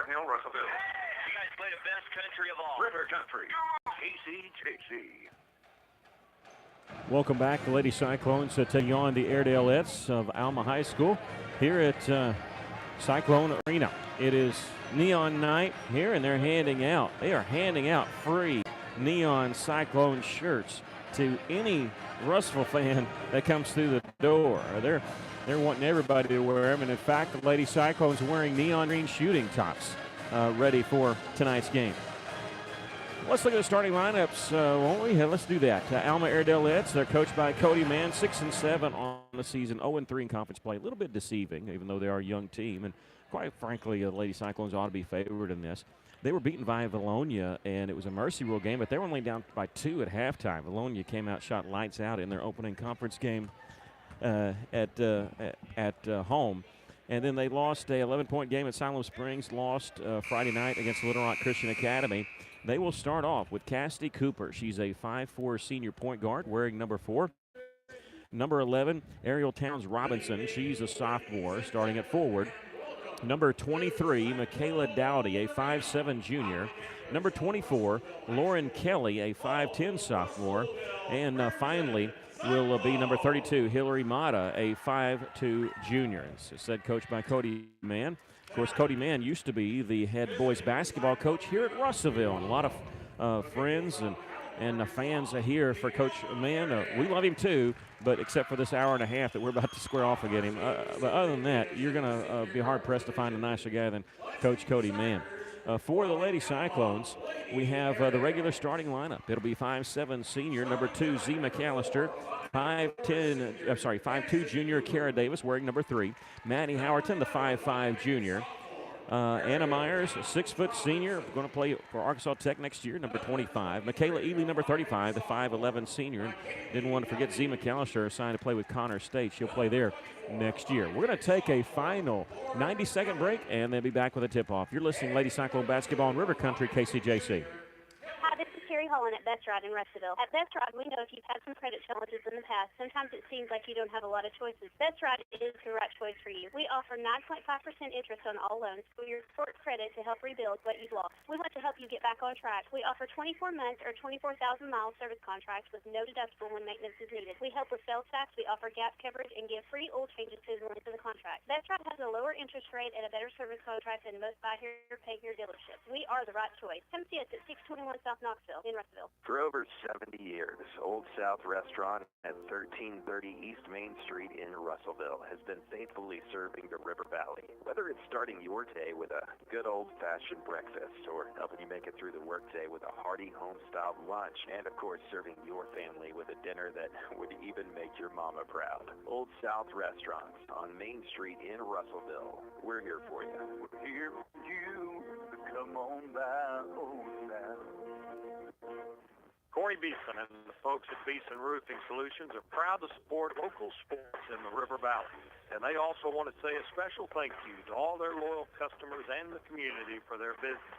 Hill, Russellville. You guys play the best country of all. River Country. KCJC. Welcome back. The Lady Cyclones taking on the Airedalettes of Alma High School here at Cyclone Arena. It is neon night here, and they are handing out free neon Cyclone shirts to any Russellville fan that comes through the door. They're wanting everybody to wear them, and in fact, the Lady Cyclones are wearing neon green shooting tops ready for tonight's game. Let's look at the starting lineups, won't we? Let's do that. Alma Airedalettes, they're coached by Cody Mann, 6-7 on the season, 0-3 in conference play. A little bit deceiving, even though they are a young team, and quite frankly, the Lady Cyclones ought to be favored in this. They were beaten by Valonia, and it was a mercy rule game, but they were only down by 2 at halftime. Valonia came out, shot lights out in their opening conference game at home. And then they lost a 11-point game at Siloam Springs, lost Friday night against Little Rock Christian Academy. They will start off with Cassidy Cooper. She's a 5'4" senior point guard wearing number 4. Number 11, Ariel Towns Robinson. She's a sophomore starting at forward. Number 23, Michaela Dowdy, a 5'7" junior. Number 24, Lauren Kelly, a 5'10" sophomore. And finally will be number 32, Hillary Mata, a 5'2" junior. It's said coached by Cody Mann. Of course, Cody Mann used to be the head boys basketball coach here at Russellville, and a lot of friends and fans here for Coach Mann. We love him too, but except for this hour and a half that we're about to square off against him. But other than that, you're going to be hard-pressed to find a nicer guy than Coach Cody Mann. For the Lady Cyclones, we have the regular starting lineup. It'll be 5'7" senior, number 2, Z McAllister, 5'2" junior, Kara Davis, wearing number 3, Maddie Howerton, the 5'5" junior, Anna Myers, 6' senior, going to play for Arkansas Tech next year, number 25. Michaela Ely, number 35, the 5'11" senior. Didn't want to forget Z McAllister, assigned to play with Connor State. She'll play there next year. We're going to take a final 90-second break and then be back with a tip-off. You're listening to Lady Cyclone Basketball in River Country, KCJC. Hi, this is Terry Holland at Best Ride in Russellville. At Best Ride, we know if you've had some credit challenges in the past, sometimes it seems like you don't have a lot of choices. Best Ride is the right choice for you. We offer 9.5% interest on all loans for your sport credit to help rebuild what you've lost. We want to help you get back on track. We offer 24 months or 24,000-mile service contracts with no deductible when maintenance is needed. We help with sales tax. We offer gap coverage and give free oil changes to the length of the contract. Best Ride has a lower interest rate and a better service contract than most buy here, pay here dealerships. We are the right choice. Come see us at 621 South Knoxville in Russellville. For over 70 years, Old South Restaurant at 1330 East Main Street in Russellville has been faithfully serving the River Valley. Whether it's starting your day with a good old-fashioned breakfast or helping you make it through the workday with a hearty home-style lunch, and of course serving your family with a dinner that would even make your mama proud. Old South Restaurant on Main Street in Russellville. We're here for you. We're here for you. Come on by, Old South. Corey Beeson and the folks at Beeson Roofing Solutions are proud to support local sports in the River Valley. And they also want to say a special thank you to all their loyal customers and the community for their business.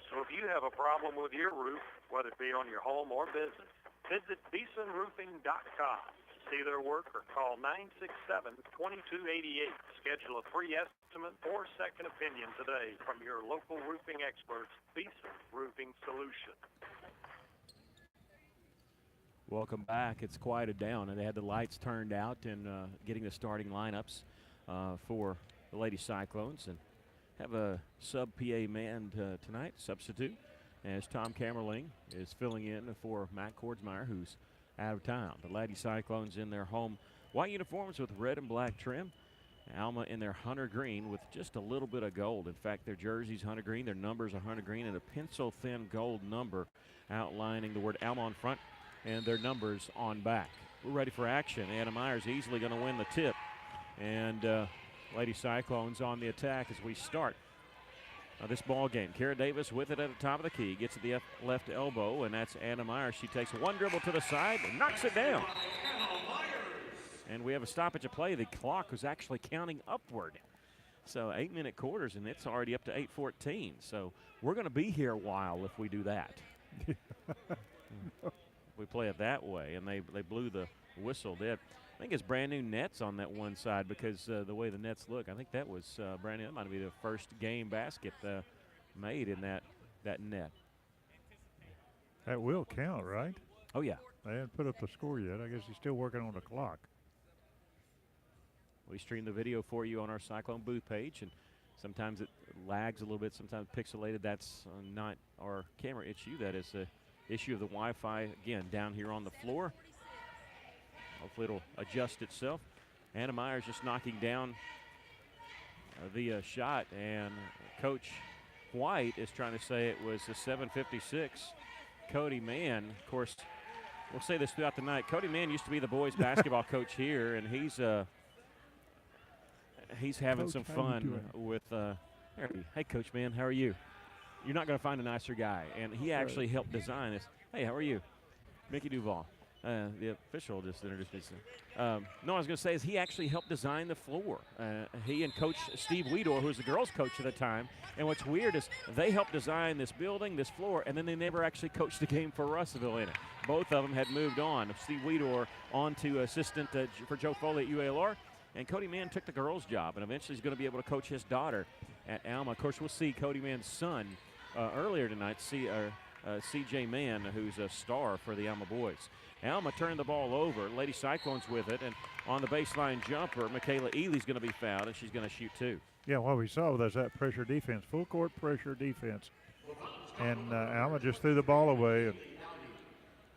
So if you have a problem with your roof, whether it be on your home or business, visit BeesonRoofing.com to see their work or call 967-2288. Schedule a free estimate or second opinion today from your local roofing experts, Beeson Roofing Solutions. Welcome back. It's quieted down, and they had the lights turned out and getting the starting lineups for the Lady Cyclones. And have a sub-PA man tonight, substitute, as Tom Kammerling is filling in for Matt Kordsmeyer, who's out of town. The Lady Cyclones in their home white uniforms with red and black trim. Alma in their hunter green with just a little bit of gold. In fact, their jersey's hunter green, their numbers are hunter green, and a pencil-thin gold number outlining the word Alma on front and their numbers on back. We're ready for action. Anna Myers easily going to win the tip. And Lady Cyclones on the attack as we start this ball game. Kara Davis with it at the top of the key. Gets at the left elbow, and that's Anna Myers. She takes one dribble to the side and knocks it down. And we have a stoppage of play. The clock was actually counting upward. So 8-minute quarters, and it's already up to 8:14. So we're going to be here a while if we do that. We play it that way, and they blew the whistle. I think it's brand new nets on that one side because the way the nets look. I think that was brand new. That might be the first game basket made in that net. That will count, right? Oh, yeah. They haven't put up the score yet. I guess he's still working on the clock. We stream the video for you on our Cyclone booth page, and sometimes it lags a little bit, sometimes pixelated. That's not our camera issue. That is the issue of the Wi-Fi, again, down here on the floor. Hopefully it'll adjust itself. Anna Myers just knocking down the shot, and Coach White is trying to say it was a 7:56. Cody Mann, of course, we'll say this throughout the night. Cody Mann used to be the boys basketball coach here, and he's having Coach, some how you fun doing? with hey, Coach Mann, how are you? You're not going to find a nicer guy, and he actually helped design this. Hey, how are you? Mickey Duval. The official just introduced me. No, I was going to say is he actually helped design the floor. He and Coach Steve Weedor, who was the girls' coach at the time. And what's weird is they helped design this building, this floor, and then they never actually coached the game for Russellville in it. Both of them had moved on. Steve Weedor on to assistant for Joe Foley at UALR. And Cody Mann took the girls' job, and eventually he's going to be able to coach his daughter at Alma. Of course, we'll see Cody Mann's son earlier tonight, C.J. Mann, who's a star for the Alma boys. Alma turned the ball over. Lady Cyclones with it, and on the baseline jumper, Michaela Ely's going to be fouled, and she's going to shoot two. Yeah, what we saw was that pressure defense, full court pressure defense. And Alma just threw the ball away. And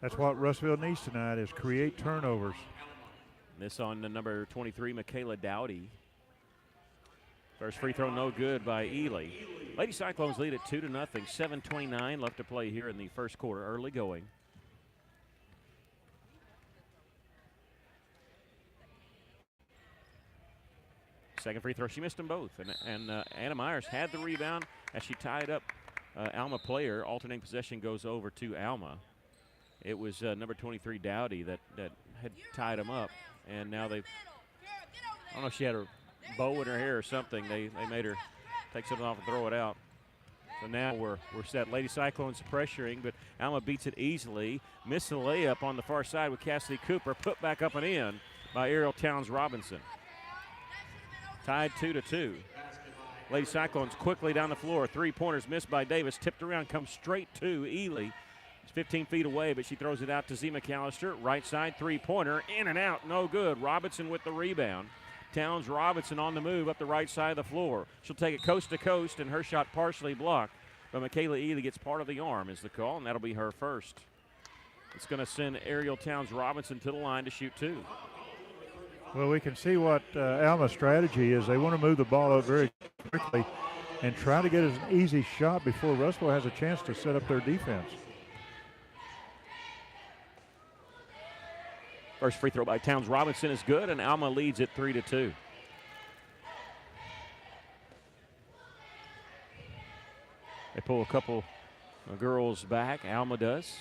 that's what Russellville needs tonight is create turnovers. This on the number 23, Michaela Dowdy. First free throw no good by Ely. Lady Cyclones lead at 2-0. 7:29 left to play here in the first quarter. Early going. Second free throw, she missed them both. And Anna Myers had the rebound as she tied up Alma player. Alternating possession goes over to Alma. It was number 23, Dowdy, that had tied him up. And now I don't know if she had a bow in her hair or something. They made her take something off and throw it out. So now we're set. Lady Cyclones pressuring, but Alma beats it easily. Missed the layup on the far side with Cassidy Cooper. Put back up and in by Ariel Towns Robinson. Tied 2-2. Lady Cyclones quickly down the floor. Three-pointers missed by Davis. Tipped around, comes straight to Ely. It's 15 feet away, but she throws it out to Z. McAllister. Right side three-pointer. In and out. No good. Robinson with the rebound. Towns Robinson on the move up the right side of the floor. She'll take it coast to coast, and her shot partially blocked. But Michaela Ely gets part of the arm is the call, and that'll be her first. It's going to send Ariel Towns Robinson to the line to shoot two. Well, we can see what Alma's strategy is. They want to move the ball up very quickly and try to get an easy shot before Russellville has a chance to set up their defense. First free throw by Towns Robinson is good, and Alma leads it 3-2. They pull a couple of girls back. Alma does.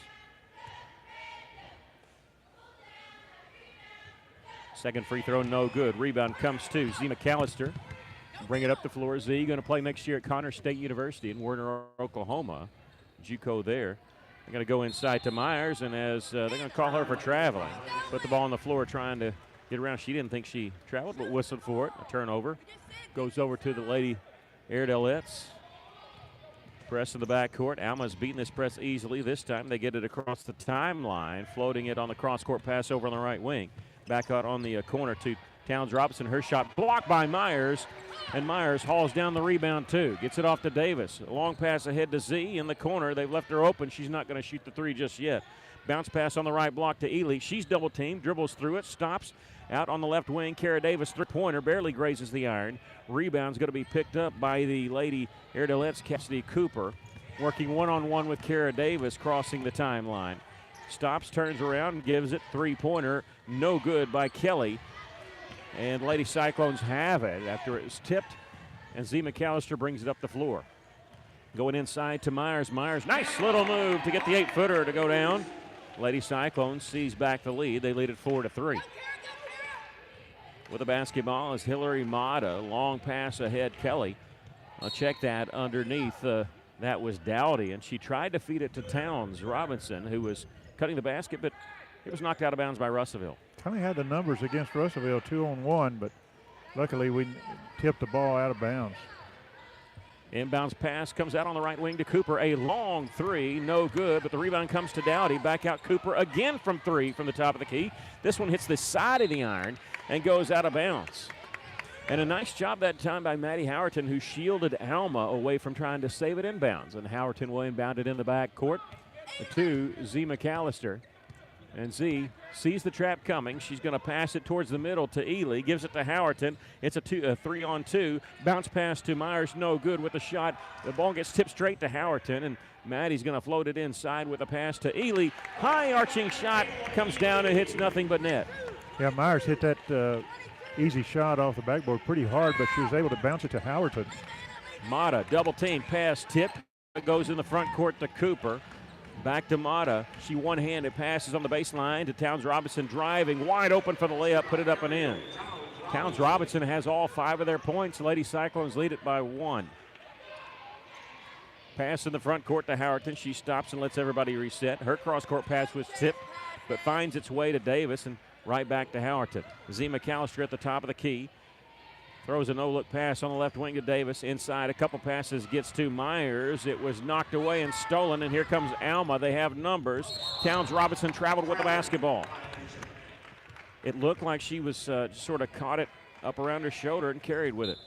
Second free throw, no good. Rebound comes to Z. McAllister. Bring it up the floor. Z going to play next year at Connors State University in Werner, Oklahoma. JUCO there. They're going to go inside to Myers, and as they're going to call her for traveling. Put the ball on the floor trying to get around. She didn't think she traveled, but whistled for it. A turnover. Goes over to the Lady Airedalettes. Press in the backcourt. Alma's beating this press easily. This time they get it across the timeline, floating it on the cross-court pass over on the right wing. Back out on the corner to Towns Robinson. Her shot blocked by Myers, and Myers hauls down the rebound too. Gets it off to Davis. A long pass ahead to Z in the corner. They've left her open. She's not going to shoot the three just yet. Bounce pass on the right block to Ely. She's double teamed, dribbles through it, stops. Out on the left wing, Kara Davis, three-pointer, barely grazes the iron. Rebound's going to be picked up by the Lady Airedalettes, Cassidy Cooper. Working one-on-one with Kara Davis, crossing the timeline. Stops, turns around, gives it. Three-pointer, no good by Kelly. And Lady Cyclones have it after it was tipped, and Z. McAllister brings it up the floor. Going inside to Myers. Myers, nice little move to get the 8-footer to go down. Lady Cyclones sees back the lead. They lead it 4-3. With the basketball is Hillary Mata. Long pass ahead, Kelly. I'll check that underneath. That was Dowdy, and she tried to feed it to Towns Robinson, who was cutting the basket, but it was knocked out of bounds by Russellville. Kind of had the numbers against Russellville, 2-on-1, but luckily we tipped the ball out of bounds. Inbounds pass comes out on the right wing to Cooper. A long three, no good, but the rebound comes to Dowdy. Back out Cooper again from three from the top of the key. This one hits the side of the iron and goes out of bounds. And a nice job that time by Maddie Howerton, who shielded Alma away from trying to save it inbounds. And Howerton will inbound it in the back court to Z McAllister. And Z sees the trap coming. She's going to pass it towards the middle to Ely. Gives it to Howerton. It's a 3-on-2. Bounce pass to Myers. No good with the shot. The ball gets tipped straight to Howerton. And Maddie's going to float it inside with a pass to Ely. High arching shot. Comes down and hits nothing but net. Yeah, Myers hit that easy shot off the backboard pretty hard, but she was able to bounce it to Howerton. Mata, double team, pass, tip. It goes in the front court to Cooper. Back to Mata. She one-handed passes on the baseline to Towns Robinson, driving wide open for the layup, put it up and in. Towns Robinson has all 5 of their points. Lady Cyclones lead it by 1. Pass in the front court to Howerton. She stops and lets everybody reset. Her cross-court pass was tipped, but finds its way to Davis and right back to Howerton. Z McAllister at the top of the key. Throws a no-look pass on the left wing to Davis. Inside, a couple passes, gets to Myers. It was knocked away and stolen, and here comes Alma. They have numbers. Towns Robinson traveled with the basketball. It looked like she was sort of caught it up around her shoulder and carried with it.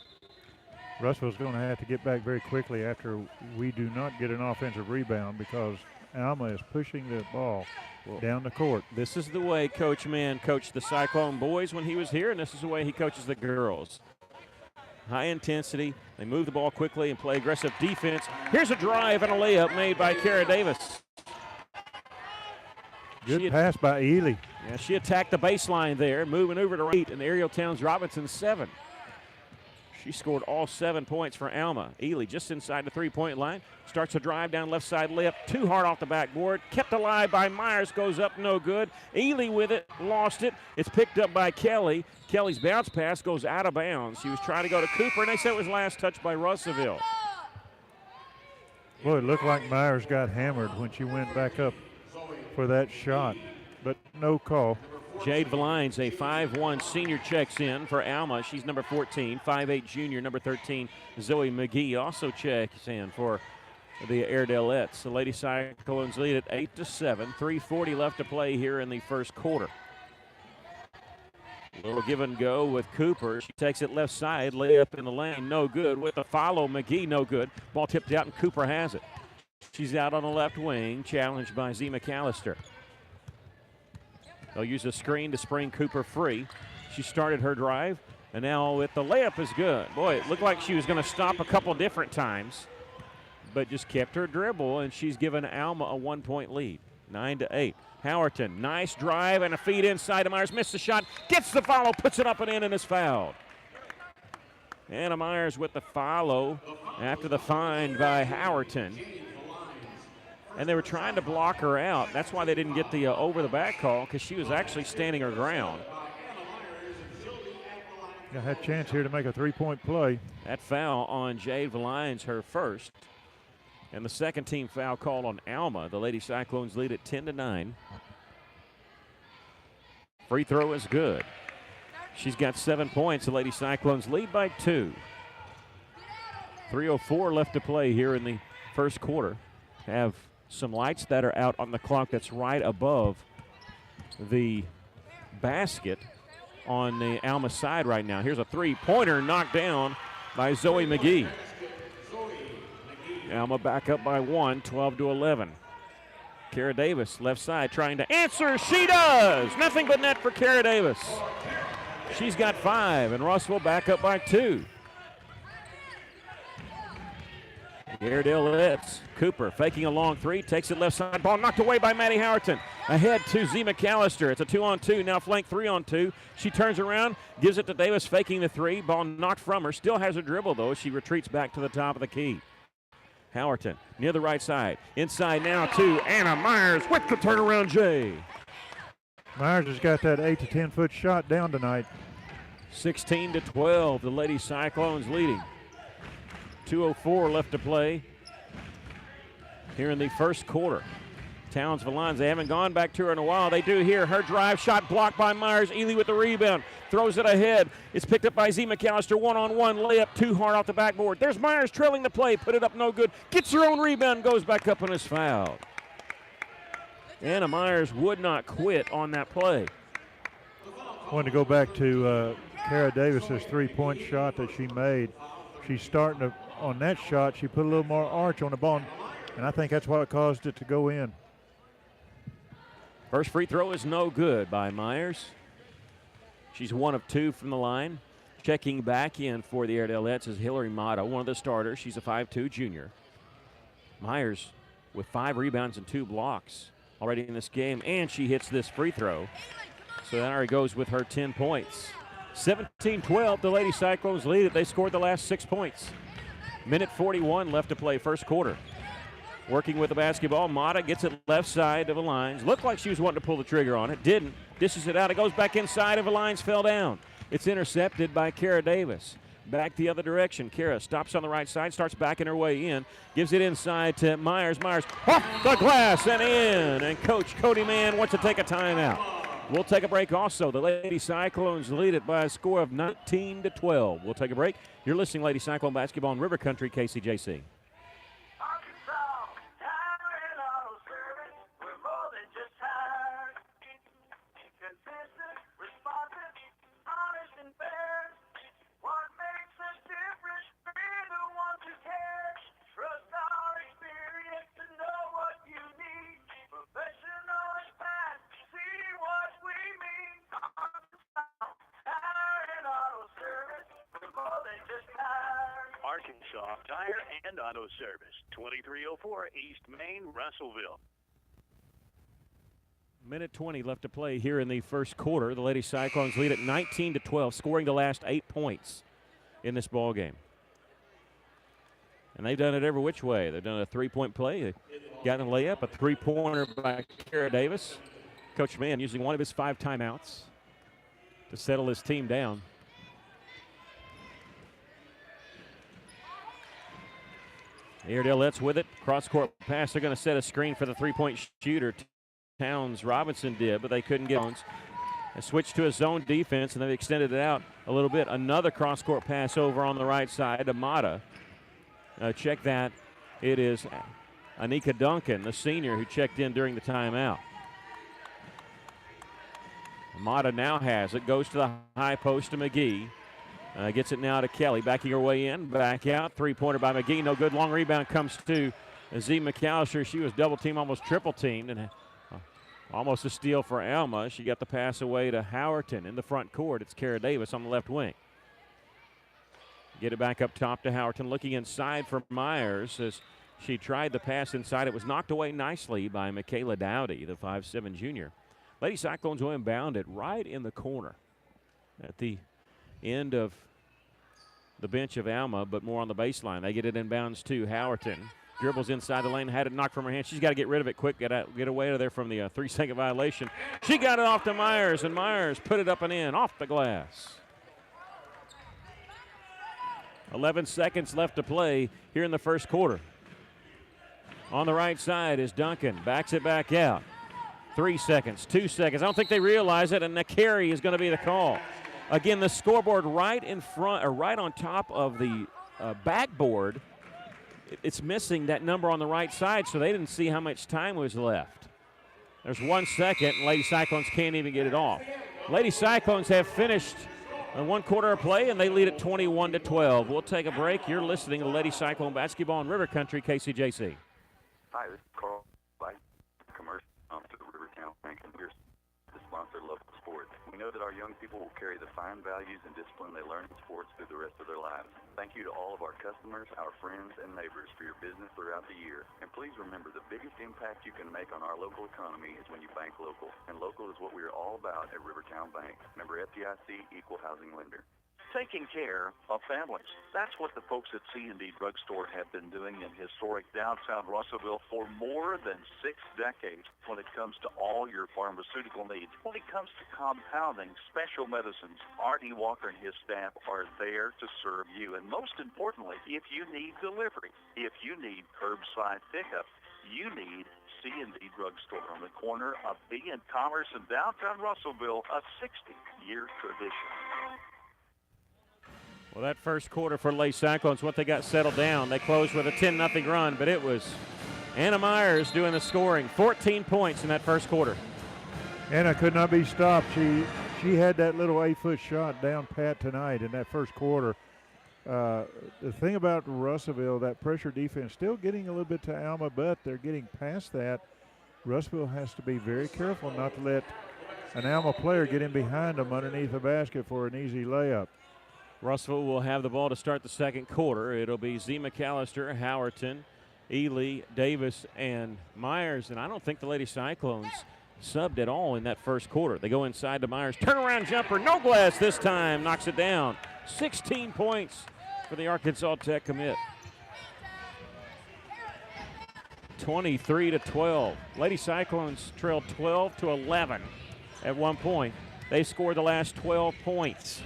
Russell's going to have to get back very quickly after we do not get an offensive rebound because Alma is pushing the ball down the court. This is the way Coach Mann coached the Cyclone boys when he was here, and this is the way he coaches the girls. High intensity. They move the ball quickly and play aggressive defense. Here's a drive and a layup made by Kara Davis. Good pass by Ely. Yeah, she attacked the baseline there, moving over to 8, and Ariel Towns Robinson 7. She scored all 7 points for Alma. Ely just inside the three-point line. Starts a drive down left side layup. Too hard off the backboard. Kept alive by Myers. Goes up no good. Ely with it. Lost it. It's picked up by Kelly. Kelly's bounce pass goes out of bounds. She was trying to go to Cooper, and they said it was last touch by Russellville. Boy, it looked like Myers got hammered when she went back up for that shot, but no call. Jade Valines, a 5'1 senior, checks in for Alma. She's number 14. 5'8 junior, number 13, Zoe McGee, also checks in for the Airedalettes. The Lady Cyclones lead at 8-7. 3:40 left to play here in the first quarter. A little give and go with Cooper. She takes it left side, lay up in the lane, no good. With the follow, McGee, no good. Ball tipped out, and Cooper has it. She's out on the left wing, challenged by Z McAllister. They'll use a screen to spring Cooper free. She started her drive, and now with the layup is good. Boy, it looked like she was going to stop a couple different times, but just kept her dribble, and she's given Alma a 1-point lead, 9-8. Howerton, nice drive and a feed inside to Myers. Missed the shot, gets the follow, puts it up and in, and is fouled. Anna Myers with the follow after the find by Howerton. And they were trying to block her out. That's why they didn't get the over-the-back call, because she was actually standing her ground. Yeah, had a chance here to make a three-point play. That foul on Jade Valines, her first. And the second team foul called on Alma. The Lady Cyclones lead at 10-9. Free throw is good. She's got 7 points. The Lady Cyclones lead by 2. 3:04 left to play here in the first quarter. Have some lights that are out on the clock that's right above the basket on the Alma side right now. Here's a three-pointer knocked down by Zoe McGee. Alma back up by 1, 12-11. Kara Davis, left side, trying to answer. She does! Nothing but net for Kara Davis. She's got 5, and Russell back up by 2. Airedalettes. Cooper faking a long three, takes it left side. Ball knocked away by Maddie Howerton. Ahead to Z McAllister. It's a 2-on-2, now flank 3-on-2. She turns around, gives it to Davis, faking the three. Ball knocked from her. Still has a dribble, though. She retreats back to the top of the key. Howerton near the right side. Inside now to Anna Myers with the turnaround J. Myers has got that 8 to 10 foot shot down tonight. 16-12, the Lady Cyclones leading. 2:04 left to play here in the first quarter. Townsville lines. They haven't gone back to her in a while. They do here. Her drive shot blocked by Myers. Ely with the rebound. Throws it ahead. It's picked up by Z. McAllister. One-on-one layup too hard off the backboard. There's Myers trailing the play. Put it up no good. Gets her own rebound. Goes back up and is fouled. Anna Myers would not quit on that play. I wanted to go back to Kara Davis's three-point shot that she made. She's starting to, on that shot, she put a little more arch on the ball, and I think that's what caused it to go in. First free throw is no good by Myers. She's 1 of 2 from the line. Checking back in for the Airedalettes is Hillary Mata, one of the starters. She's a 5'2 junior. Myers with 5 rebounds and 2 blocks already in this game, and she hits this free throw. So that already goes with her 10 points. 17-12, the Lady Cyclones lead it. They scored the last 6 points. Minute 41 left to play, first quarter. Working with the basketball, Mata gets it left side of the lines. Looked like she was wanting to pull the trigger on it. Didn't. Dishes it out. It goes back inside of the lines, fell down. It's intercepted by Kara Davis. Back the other direction. Kara stops on the right side, starts backing her way in, gives it inside to Myers. Myers off the glass and in. And Coach Cody Mann wants to take a timeout. We'll take a break also. The Lady Cyclones lead it by a score of 19-12. We'll take a break. You're listening to Lady Cyclone Basketball in River Country, KCJC. Arkansas Tire and Auto Service, 2304 East Main, Russellville. Minute 20 left to play here in the first quarter. The Lady Cyclones lead at 19-12, scoring the last 8 points in this ball game. And they've done it every which way. They've done a three-point play. They've gotten a layup, a three-pointer by Kara Davis. Coach Mann using one of his 5 timeouts to settle his team down. Airedalettes with it. Cross-court pass. They're going to set a screen for the three-point shooter. Towns Robinson did, but they couldn't get on. They switched to a zone defense, and they've extended it out a little bit. Another cross-court pass over on the right side to Mata. Check that. It is Anika Duncan, the senior, who checked in during the timeout. Mata now has it. Goes to the high post to McGee. Gets it now to Kelly, backing her way in, back out. Three-pointer by McGee, no good. Long rebound comes to Z. McAllister. She was double-teamed, almost triple-teamed, and almost a steal for Alma. She got the pass away to Howerton in the front court. It's Kara Davis on the left wing. Get it back up top to Howerton, looking inside for Myers as she tried the pass inside. It was knocked away nicely by Michaela Dowdy, the 5'7 junior. Lady Cyclones will inbound it right in the corner at the end of the bench of Alma, but more on the baseline. They get it inbounds to Howerton. Dribbles inside the lane, had it knocked from her hand. She's got to get rid of it quick, get away out of there from the 3-second violation. She got it off to Myers, and Myers put it up and in, off the glass. 11 seconds left to play here in the first quarter. On the right side is Duncan, backs it back out. 3 seconds, 2 seconds. I don't think they realize it, and the carry is going to be the call. Again, the scoreboard right in front, or right on top of the backboard, it's missing that number on the right side, so they didn't see how much time was left. There's 1 second, and Lady Cyclones can't even get it off. Lady Cyclones have finished 1 quarter of play, and they lead at 21-12. We'll take a break. You're listening to Lady Cyclone Basketball in River Country, KCJC. Hi, this is Carl. Commercial to the Rivertown Bank, and here's to sponsor local sports. We know that our young people will carry the fine values and discipline they learn in sports through the rest of their lives. Thank you to all of our customers, our friends, and neighbors for your business throughout the year. And please remember, the biggest impact you can make on our local economy is when you bank local. And local is what we are all about at Rivertown Bank. Member FDIC, Equal Housing Lender. Taking care of families. That's what the folks at C&D Drugstore have been doing in historic downtown Russellville for more than 6 decades when it comes to all your pharmaceutical needs. When it comes to compounding, special medicines, Artie Walker and his staff are there to serve you. And most importantly, if you need delivery, if you need curbside pickup, you need C&D Drugstore on the corner of B and Commerce in downtown Russellville, a 60-year tradition. Well, that first quarter for Lady Cyclones, what they got settled down. They closed with a 10-0 run, but it was Anna Myers doing the scoring. 14 points in that first quarter. Anna could not be stopped. She had that little 8-foot shot down pat tonight in that first quarter. The thing about Russellville, that pressure defense, still getting a little bit to Alma, but they're getting past that. Russellville has to be very careful not to let an Alma player get in behind them underneath the basket for an easy layup. Russellville will have the ball to start the second quarter. It'll be Z. McAllister, Howerton, Ely, Davis, and Myers. And I don't think the Lady Cyclones subbed at all in that first quarter. They go inside to Myers. Turnaround jumper, no glass this time. Knocks it down. 16 points for the Arkansas Tech commit. 23-12. Lady Cyclones trailed 12-11 at one point. They scored the last 12 points.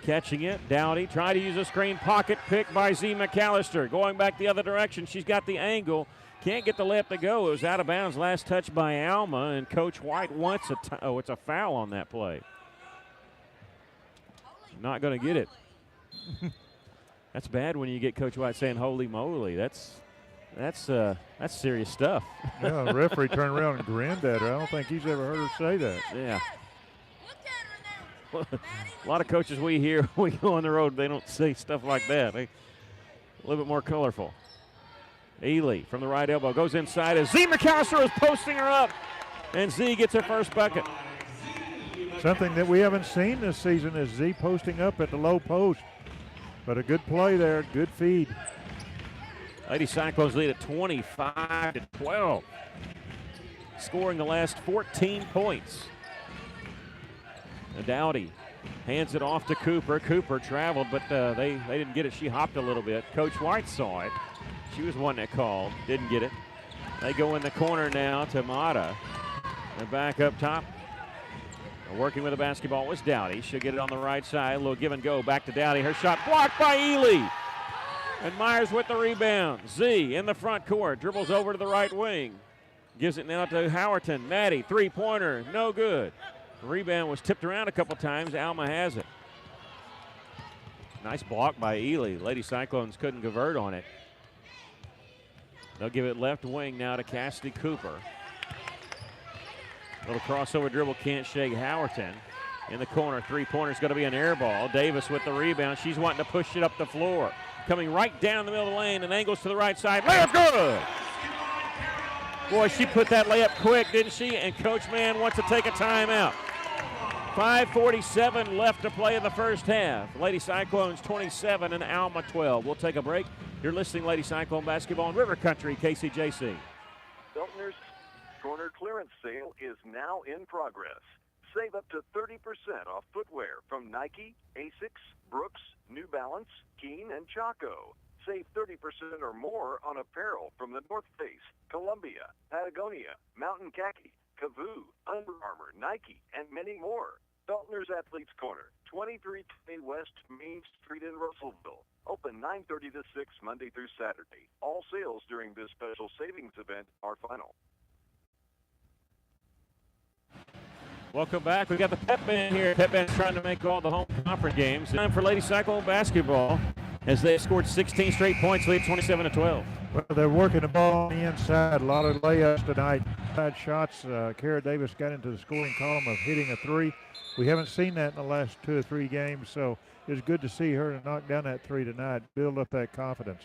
Catching it, Dowdy tried to use a screen, pocket pick by Z. McAllister. Going back the other direction, she's got the angle. Can't get the layup to go. It was out of bounds. Last touch by Alma, and Coach White wants it's a foul on that play. Not going to get it. That's bad when you get Coach White saying "Holy moly!" That's serious stuff. Yeah, the referee turned around and grinned at her. I don't think he's ever heard her say that. Yeah. A lot of coaches we hear when we go on the road, they don't say stuff like that. They a little bit more colorful. Ely from the right elbow goes inside as Z. McAllister is posting her up, and Z gets her first bucket. Something that we haven't seen this season is Z posting up at the low post. But a good play there, good feed. Lady Cyclones lead at 25-12. Scoring the last 14 points. Dowdy hands it off to Cooper. Cooper traveled, but they didn't get it. She hopped a little bit. Coach White saw it. She was one that called. Didn't get it. They go in the corner now to Mata. And back up top. Working with the basketball was Dowdy. She'll get it on the right side. A little give and go. Back to Dowdy. Her shot blocked by Ely. And Myers with the rebound. Z in the front court. Dribbles over to the right wing. Gives it now to Howerton. Maddie, three-pointer. No good. The rebound was tipped around a couple times. Alma has it. Nice block by Ely. Lady Cyclones couldn't convert on it. They'll give it left wing now to Cassidy Cooper. Little crossover dribble, can't shake Howerton. In the corner, three-pointer's going to be an air ball. Davis with the rebound. She's wanting to push it up the floor. Coming right down the middle of the lane and angles to the right side. Layup good! Boy, she put that layup quick, didn't she? And Coach Mann wants to take a timeout. 5:47 left to play in the first half. Lady Cyclones 27 and Alma 12. We'll take a break. You're listening Lady Cyclone basketball in River Country, KCJC. Feltner's Corner clearance sale is now in progress. Save up to 30% off footwear from Nike, Asics, Brooks, New Balance, Keen, and Chaco. Save 30% or more on apparel from the North Face, Columbia, Patagonia, Mountain Khaki, Kavoo, Under Armour, Nike, and many more. Feltner's Athletes Corner, 2320 West Main Street in Russellville. Open 9:30 to 6 Monday through Saturday. All sales during this special savings event are final. Welcome back. We've got the Pep Band here. Pep Band's trying to make all the home conference games. Time for Lady Cyclone basketball as they scored 16 straight points, lead 27-12. Well, they're working the ball on the inside. A lot of layups tonight. Side shots. Kara Davis got into the scoring column of hitting a three. We haven't seen that in the last 2 or 3 games, so it's good to see her to knock down that three tonight, build up that confidence.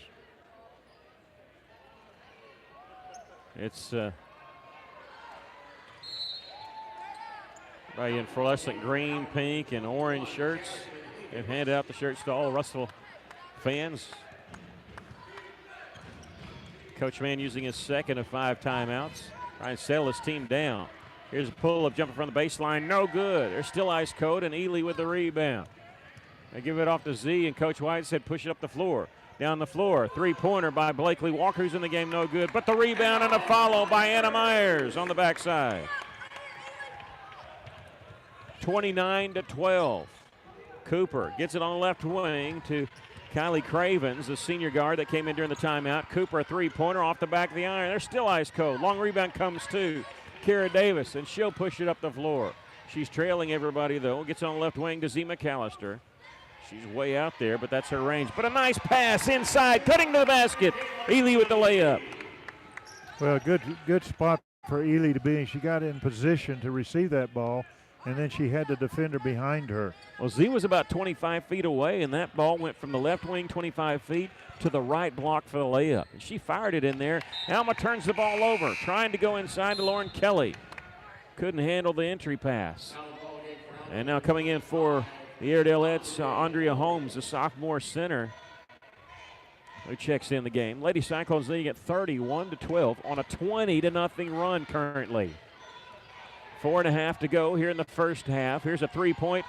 It's by in fluorescent green, pink, and orange shirts. They've handed out the shirts to all Russell fans. Coach Mann using his second of 5 timeouts, trying to settle his team down. Here's a pull-up jumper from the baseline, no good. They're still ice cold, and Ely with the rebound. They give it off to Z, and Coach White said push it up the floor. Down the floor, three-pointer by Blakely Walker, who's in the game, no good. But the rebound and a follow by Anna Myers on the backside. 29-12. Cooper gets it on the left wing to Kylie Cravens, the senior guard that came in during the timeout. Cooper, a three-pointer off the back of the iron. They're still ice cold. Long rebound comes to Kara Davis, and she'll push it up the floor. She's trailing everybody, though. Gets on the left wing to Z McAllister. She's way out there, but that's her range. But a nice pass inside, cutting to the basket. Ely with the layup. Well, good spot for Ely to be in. She got in position to receive that ball, and then she had the defender behind her. Well, Z was about 25 feet away, and that ball went from the left wing 25 feet to the right block for the layup. And she fired it in there. Alma turns the ball over, trying to go inside to Lauren Kelly. Couldn't handle the entry pass. And now coming in for the Airedalettes, Andrea Holmes, the sophomore center, who checks in the game. Lady Cyclones leading at 31-12 on a 20-0 run currently. 4.5 to go here in the first half. Here's a three-point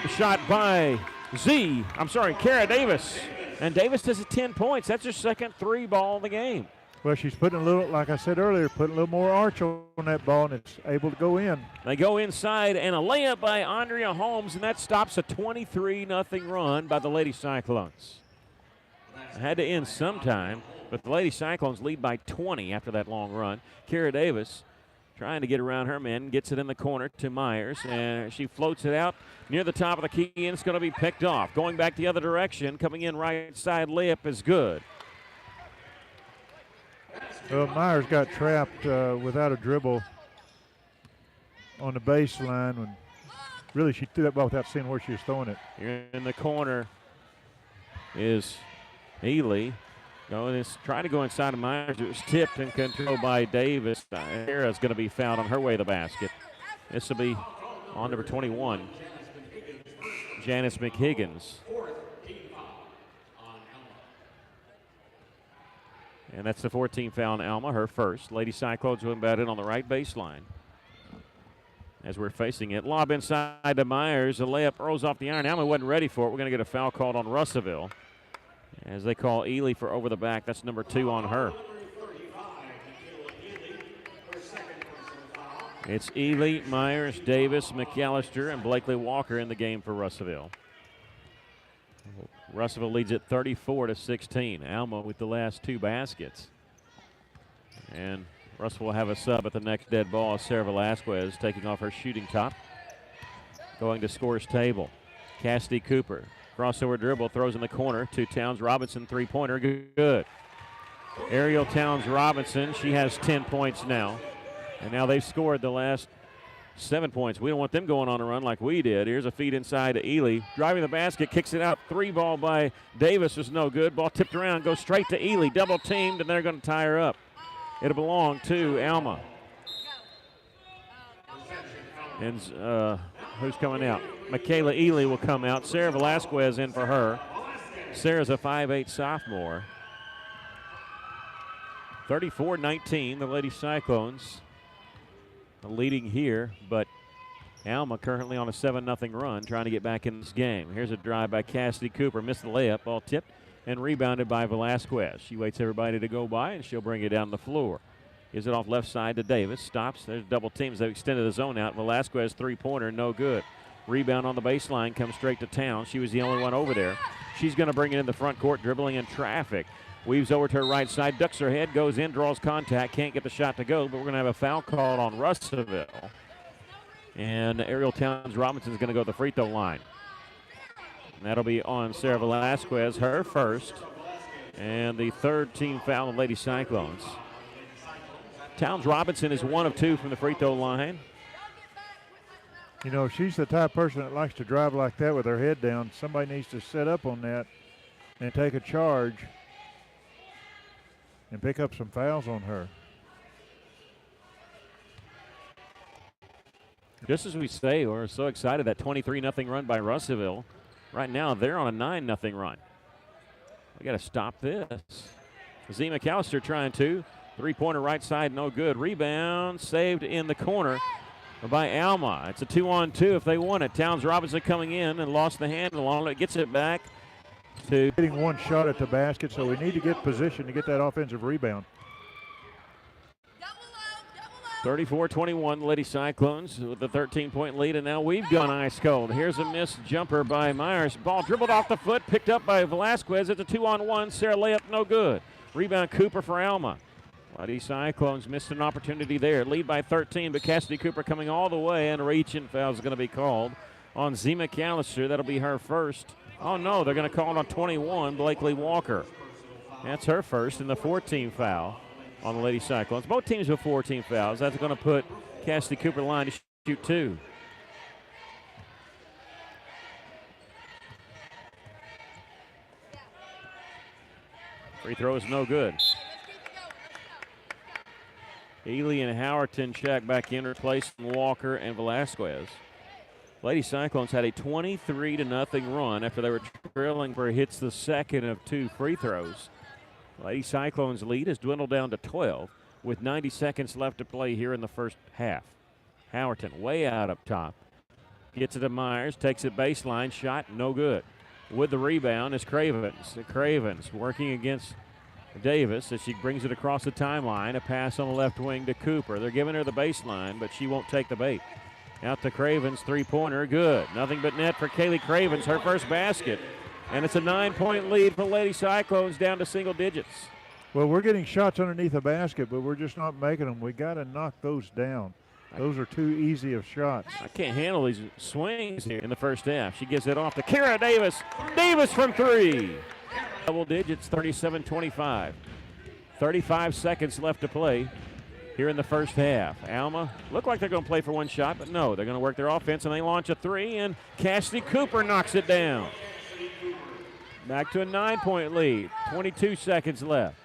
shot by Kara Davis. And Davis does 10 points. That's her second three ball of the game. Well, she's putting a little, like I said earlier, putting a little more arch on that ball, and it's able to go in. They go inside, and a layup by Andrea Holmes, and that stops a 23-0 run by the Lady Cyclones. It had to end sometime, but the Lady Cyclones lead by 20 after that long run. Kara Davis trying to get around her men, gets it in the corner to Myers, and she floats it out near the top of the key, and it's going to be picked off. Going back the other direction, coming in right side layup is good. Well, Myers got trapped without a dribble on the baseline when really she threw that ball without seeing where she was throwing it. Here in the corner is Ely. Trying to go inside of Myers. It was tipped and controlled by Davis. Hera's going to be fouled on her way to the basket. This will be on number 21, Janice McHiggins. And that's the 14th foul on Alma, her first. Lady Cyclones will bat it on the right baseline. As we're facing it, lob inside to Myers. The layup rolls off the iron. Alma wasn't ready for it. We're going to get a foul called on Russellville, as they call Ely for over the back. That's number 2 on her. It's Ely, Myers, Davis, McAllister, and Blakely Walker in the game for Russellville. Russellville leads it 34-16. Alma with the last 2 baskets. And Russell will have a sub at the next dead ball. Sarah Velasquez taking off her shooting top. Going to scores table. Cassidy Cooper. Crossover dribble, throws in the corner to Towns Robinson, three-pointer, good. Ariel Towns Robinson, she has 10 points now. And now they've scored the last 7 points. We don't want them going on a run like we did. Here's a feed inside to Ely. Driving the basket, kicks it out. 3 ball by Davis was no good. Ball tipped around, goes straight to Ely. Double teamed, and they're going to tie her up. It'll belong to Alma. And who's coming out? Michaela Ely will come out. Sarah Velasquez in for her. Sarah's a 5'8 sophomore. 34-19, the Lady Cyclones leading here, but Alma currently on a 7-0 run, trying to get back in this game. Here's a drive by Cassidy Cooper. Missed the layup. Ball tipped and rebounded by Velasquez. She waits everybody to go by, and she'll bring it down the floor. Gives it off left side to Davis. Stops. There's double teams. They've extended the zone out. Velasquez three-pointer, no good. Rebound on the baseline, comes straight to Towns. She was the only one over there. She's going to bring it in the front court, dribbling in traffic. Weaves over to her right side, ducks her head, goes in, draws contact. Can't get the shot to go, but we're going to have a foul called on Russellville. And Ariel Towns Robinson's going to go to the free throw line. And that'll be on Sarah Velasquez, her first. And the third team foul of Lady Cyclones. Towns Robinson is 1 of 2 from the free throw line. You know, she's the type of person that likes to drive like that with her head down. Somebody needs to set up on that and take a charge and pick up some fouls on her. Just as we say, we're so excited, that 23-0 run by Russellville. Right now, they're on a 9-0 run. We got to stop this. Z McAllister trying to. Three-pointer right side, no good. Rebound saved in the corner by Alma. It's a 2-on-2 if they want it. Towns Robinson coming in and lost the handle on it. Gets it back to getting one shot at the basket, so we need to get position to get that offensive rebound. 34-21, Lady Cyclones with the 13-point lead, and now we've gone ice cold. Here's a missed jumper by Myers. Ball dribbled off the foot, picked up by Velasquez. It's a 2-on-1. Sarah layup, no good. Rebound Cooper for Alma. Lady Cyclones missed an opportunity there. Lead by 13, but Cassidy Cooper coming all the way, and a reach-in foul is going to be called on Z McAllister. That'll be her first. Oh, no, they're going to call it on 21, Blakely Walker. That's her first, and the 14 foul on the Lady Cyclones. Both teams with 14 fouls. That's going to put Cassidy Cooper line to shoot 2. Free throw is no good. Ely and Howerton check back in, replacing Walker and Velasquez. Lady Cyclones had a 23-0 run after they were trailing for hits the second of 2 free throws. Lady Cyclones' lead has dwindled down to 12 with 90 seconds left to play here in the first half. Howerton way out up top. Gets it to Myers, takes it baseline, shot no good. With the rebound is Cravens. Cravens working against Davis as she brings it across the timeline. A pass on the left wing to Cooper. They're giving her the baseline, but she won't take the bait. Out to Cravens, three-pointer, good. Nothing but net for Kaylee Cravens, her first basket. And it's a 9-point lead for Lady Cyclones down to single digits. Well, we're getting shots underneath the basket, but we're just not making them. We got to knock those down. Those are too easy of shots. I can't handle these swings here in the first half. She gives it off to Kara Davis. Davis from 3. Double digits, 37-25. 35 seconds left to play here in the first half. Alma look like they're going to play for one shot, but no, they're going to work their offense, and they launch a 3, and Cassidy Cooper knocks it down. Back to a 9-point lead, 22 seconds left.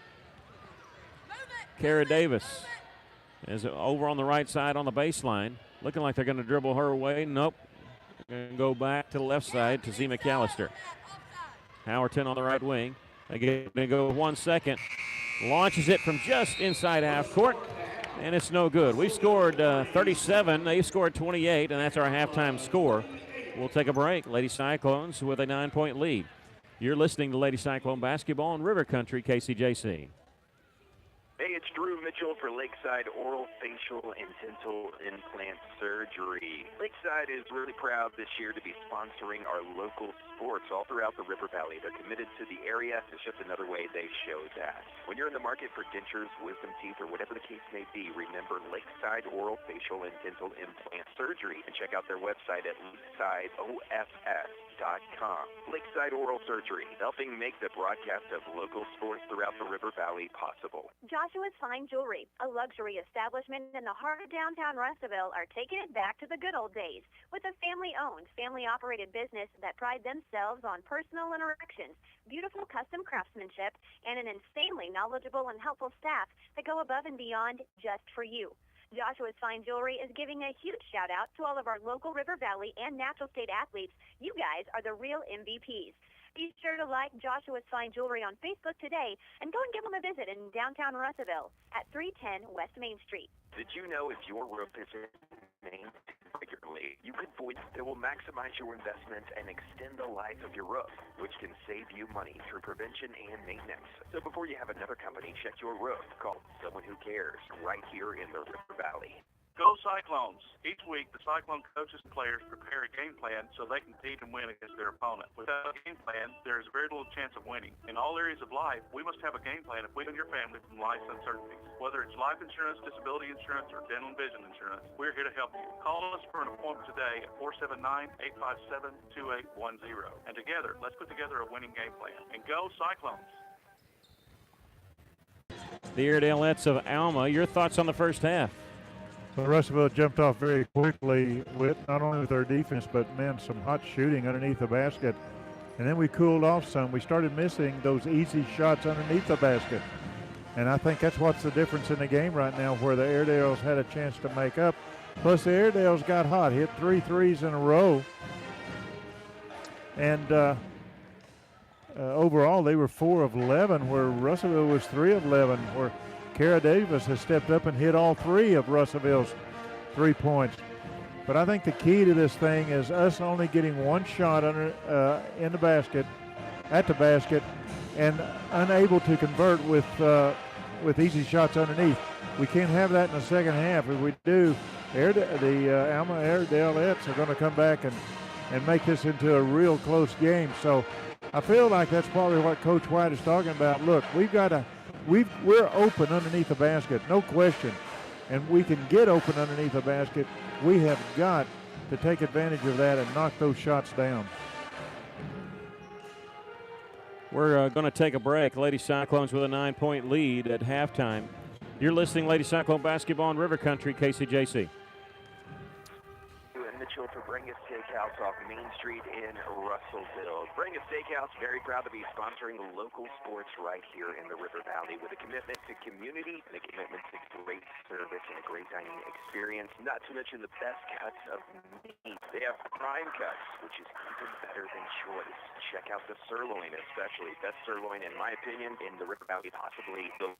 Kara Davis is over on the right side on the baseline, looking like they're going to dribble her away. Nope. Going to go back to the left side to Z McAllister. Howerton on the right wing. Again, going to go 1 second. Launches it from just inside half court, and it's no good. We've scored 37. They scored 28, and that's our halftime score. We'll take a break. Lady Cyclones with a 9-point lead. You're listening to Lady Cyclone Basketball in River Country, KCJC. Hey, it's Drew Mitchell for Lakeside Oral Facial and Dental Implant Surgery. Lakeside is really proud this year to be sponsoring our local sports all throughout the River Valley. They're committed to the area. It's just another way they show that. When you're in the market for dentures, wisdom teeth, or whatever the case may be, remember Lakeside Oral Facial and Dental Implant Surgery, and check out their website at lakesideoffs.com. Lakeside Oral Surgery, helping make the broadcast of local sports throughout the River Valley possible. Joshua's Fine Jewelry, a luxury establishment in the heart of downtown Russellville, are taking it back to the good old days with a family-owned, family-operated business that pride themselves on personal interactions, beautiful custom craftsmanship, and an insanely knowledgeable and helpful staff that go above and beyond just for you. Joshua's Fine Jewelry is giving a huge shout-out to all of our local River Valley and Natural State athletes. You guys are the real MVPs. Be sure to like Joshua's Fine Jewelry on Facebook today and go and give them a visit in downtown Russellville at 310 West Main Street. Did you know if your roof is maintained regularly, you can voice that will maximize your investment and extend the life of your roof, which can save you money through prevention and maintenance. So before you have another company check your roof, call someone who cares right here in the River Valley. Go Cyclones. Each week, the Cyclone coaches and players prepare a game plan so they can compete and win against their opponent. Without a game plan, there is very little chance of winning. In all areas of life, we must have a game plan if we and your family from life's uncertainties. Whether it's life insurance, disability insurance, or dental and vision insurance, we're here to help you. Call us for an appointment today at 479-857-2810. And together, let's put together a winning game plan. And go Cyclones. The Airedalettes of Alma, your thoughts on the first half? Well, Russellville jumped off very quickly with not only with their defense, but, man, some hot shooting underneath the basket. And then we cooled off some. We started missing those easy shots underneath the basket. And I think that's what's the difference in the game right now, where the Airedales had a chance to make up. Plus, the Airedales got hot, hit 3 threes in a row. And overall, they were 4 of 11, where Russellville was 3 of 11, where Kara Davis has stepped up and hit all 3 of Russellville's 3 points. But I think the key to this thing is us only getting 1 shot in the basket, at the basket, and unable to convert with easy shots underneath. We can't have that in the second half. If we do, the Alma Airedalettes are going to come back and make this into a real close game. So I feel like that's probably what Coach White is talking about. Look, we're open underneath the basket, no question, and we can get open underneath the basket. We have got to take advantage of that and knock those shots down. We're going to take a break. Lady Cyclones with a 9-point lead at halftime. You're listening Lady Cyclone Basketball in River Country, KCJC. Mitchell for Bringus Steakhouse off Main Street in Russellville. Bringus Steakhouse, very proud to be sponsoring local sports right here in the River Valley with a commitment to community and a commitment to great service and a great dining experience, not to mention the best cuts of meat. They have prime cuts, which is even better than choice. Check out the sirloin especially. Best sirloin, in my opinion, in the River Valley, possibly the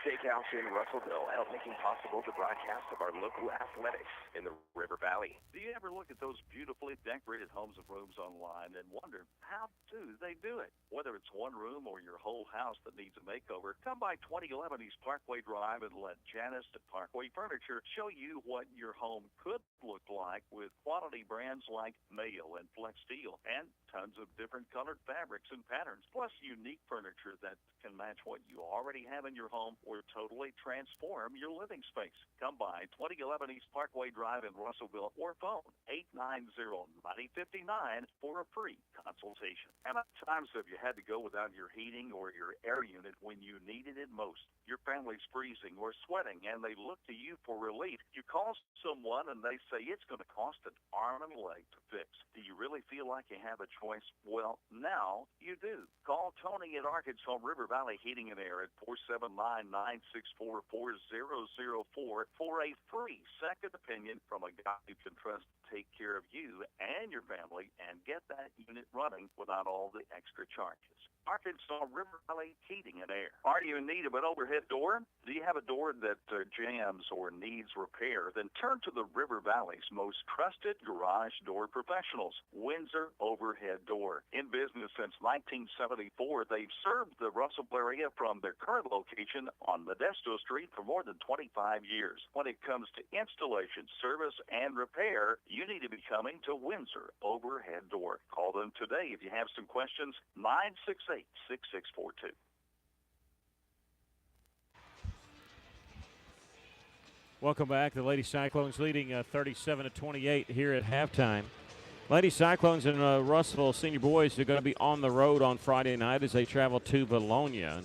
Steakhouse in Russellville, help making possible the broadcast of our local athletics in the River Valley. Do you ever look at those beautifully decorated homes and rooms online and wonder, how do they do it? Whether it's one room or your whole house that needs a makeover, come by 2011 East Parkway Drive and let Janice at Parkway Furniture show you what your home could look like with quality brands like Mayo and Flex Steel and tons of different colored fabrics and patterns, plus unique furniture that can match what you already have in your home or totally transform your living space. Come by 2011 East Parkway Drive in Russellville or phone 890-9059 for a free consultation. How many times have you had to go without your heating or your air unit when you needed it most? Your family's freezing or sweating and they look to you for relief. You call someone and they say it's going to cost an arm and a leg to fix. Do you really feel like you have a choice? Well, now you do. Call Tony at Arkansas River Valley Heating and Air at 479-964-4004 for a free second opinion from a guy you can trust to take care of you and your family and get that unit running without all the extra charges. Arkansas River Valley Heating and Air. Are you in need of an overhead door? Do you have a door that jams or needs repair? Then turn to the River Valley's most trusted garage door professionals, Windsor Overhead Door. In business since 1974, they've served the Russellville area from their current location on Modesto Street for more than 25 years. When it comes to installation, service, and repair, you need to be coming to Windsor Overhead Door. Call them today if you have some questions, 968-6642. Welcome back. The Lady Cyclones leading 37-28 here at halftime. Lady Cyclones and Russellville senior boys are going to be on the road on Friday night as they travel to Vilonia.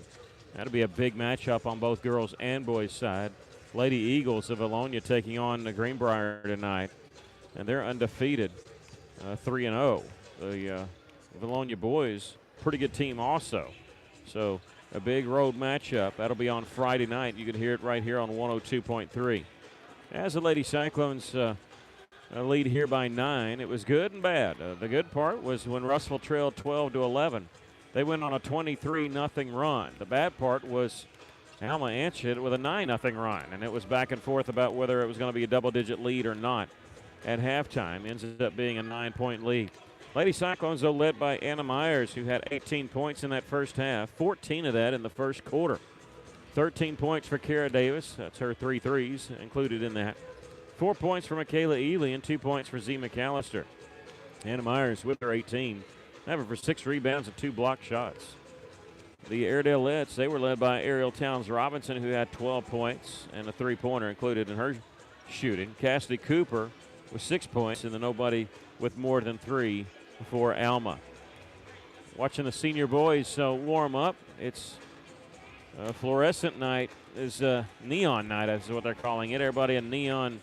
That'll be a big matchup on both girls and boys' side. Lady Eagles of Vilonia taking on the Greenbrier tonight, and they're undefeated, 3-0. The Vilonia boys, pretty good team also. So a big road matchup. That'll be on Friday night. You can hear it right here on 102.3. As the Lady Cyclones lead here by 9, it was good and bad. The good part was when Russellville trailed 12-11. They went on a 23-0 run. The bad part was Alma answered it with a 9-0 run, and it was back and forth about whether it was going to be a double-digit lead or not at halftime. Ends up being a 9-point lead. Lady Cyclones, though, led by Anna Myers, who had 18 points in that first half, 14 of that in the first quarter. 13 points for Kara Davis. That's her 3 threes included in that. 4 points for Michaela Ely and 2 points for Z McAllister. Anna Myers with her 18, having for 6 rebounds and 2 block shots. The Airedalettes, they were led by Ariel Towns Robinson, who had 12 points and a 3-pointer included in her shooting. Cassidy Cooper with 6 points, and the nobody with more than 3 for Alma. Watching the senior boys warm up. It's fluorescent night, is neon night, is what they're calling it. Everybody in neon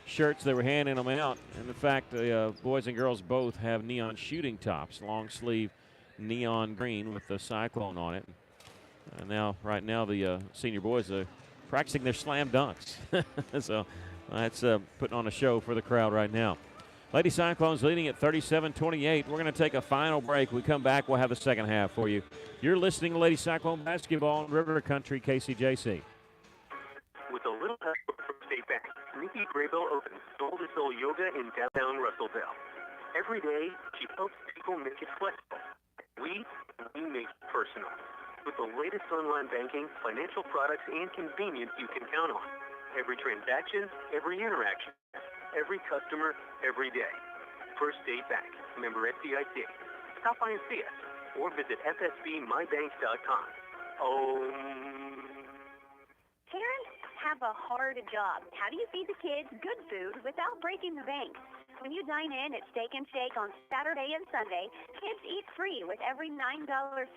shirts. They were handing them out. And in fact, the boys and girls both have neon shooting tops, long sleeve neon green with the Cyclone on it. And right now, the senior boys are practicing their slam dunks. So that's putting on a show for the crowd right now. Lady Cyclones leading at 37-28. We're going to take a final break. We come back, we'll have the second half for you. You're listening to Lady Cyclone Basketball in River Country, KCJC. With a little help from State Bank, Nikki Graybill opens Soul to Soul Yoga in downtown Russellville. Every day, she helps people make it flexible. We make it personal. with the latest online banking, financial products, and convenience you can count on. Every transaction, every interaction, every customer, every day. First State Bank, member FDIC. Stop by and see us, or visit fsbmybank.com. Parents have a hard job. How do you feed the kids good food without breaking the bank? When you dine in at Steak and Shake on Saturday and Sunday, kids eat free with every $9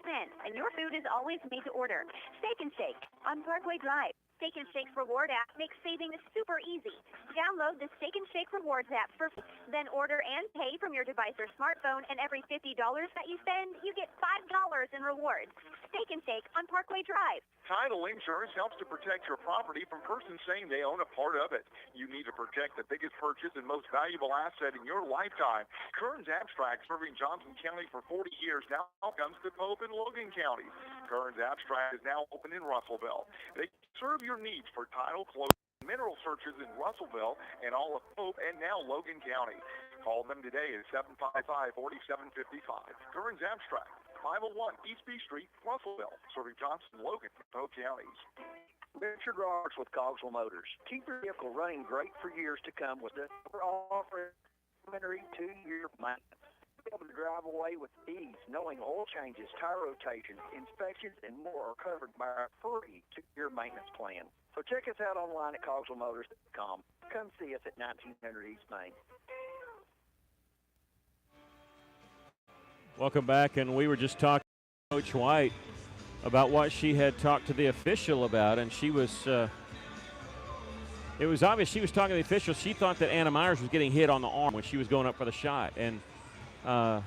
spent, and your food is always made to order. Steak and Shake on Parkway Drive. Steak and Shake's reward app makes saving super easy. Download the Steak and Shake Rewards app for then order and pay from your device or smartphone, and every $50 that you spend, you get $5 in rewards. Steak and Shake on Parkway Drive. Title insurance helps to protect your property from persons saying they own a part of it. You need to protect the biggest purchase and most valuable asset in your lifetime. Kearns Abstract, serving Johnson County for 40 years, now comes to Pope and Logan counties. Kearns Abstract is now open in Russellville. They serve your needs for title, closing, mineral searches in Russellville and all of Pope and now Logan County. Call them today at 755-4755. Kearns Abstract, 501 East B Street, Russellville, serving Johnson, Logan, and Pope counties. Richard Roberts with Cogswell Motors. Keep your vehicle running great for years to come with the offering complimentary 2-year maintenance. Be able to drive away with ease, knowing oil changes, tire rotations, inspections, and more are covered by our free 2-year maintenance plan. So check us out online at CogswellMotors.com. Come see us at 1900 East Main. Welcome back, and we were just talking to Coach White about what she had talked to the official about, and she was it was obvious she was talking to the official. She thought that Anna Myers was getting hit on the arm when she was going up for the shot, and the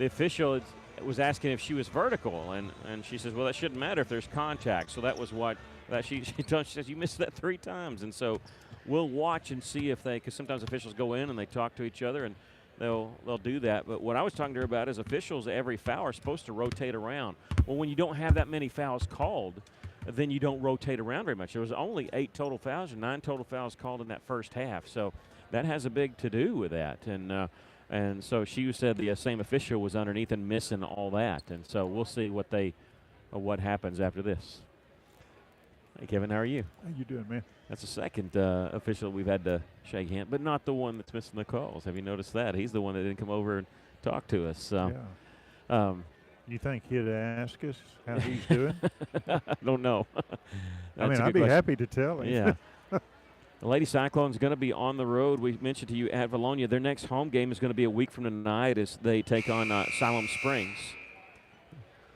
official was asking if she was vertical, and she says, well, that shouldn't matter if there's contact. So that was what that she says, you missed that 3 times, and so we'll watch and see if they, because sometimes officials go in and they talk to each other, and they'll do that. But what I was talking to her about is officials, every foul are supposed to rotate around. Well, when you don't have that many fouls called, then you don't rotate around very much. There was only 8 total fouls and 9 total fouls called in that first half. So that has a big to do with that. And so she said the same official was underneath and missing all that. And so we'll see what happens after this. Hey, Kevin, how are you? How you doing, man? That's the second official we've had to shake hands, but not the one that's missing the calls. Have you noticed that? He's the one that didn't come over and talk to us. So, yeah. You think he'd ask us how he's doing? I don't know. I mean, I'd be happy to tell him. Yeah. The Lady Cyclone's going to be on the road. We mentioned to you at Valonia, their next home game is going to be a week from tonight as they take on Siloam Springs.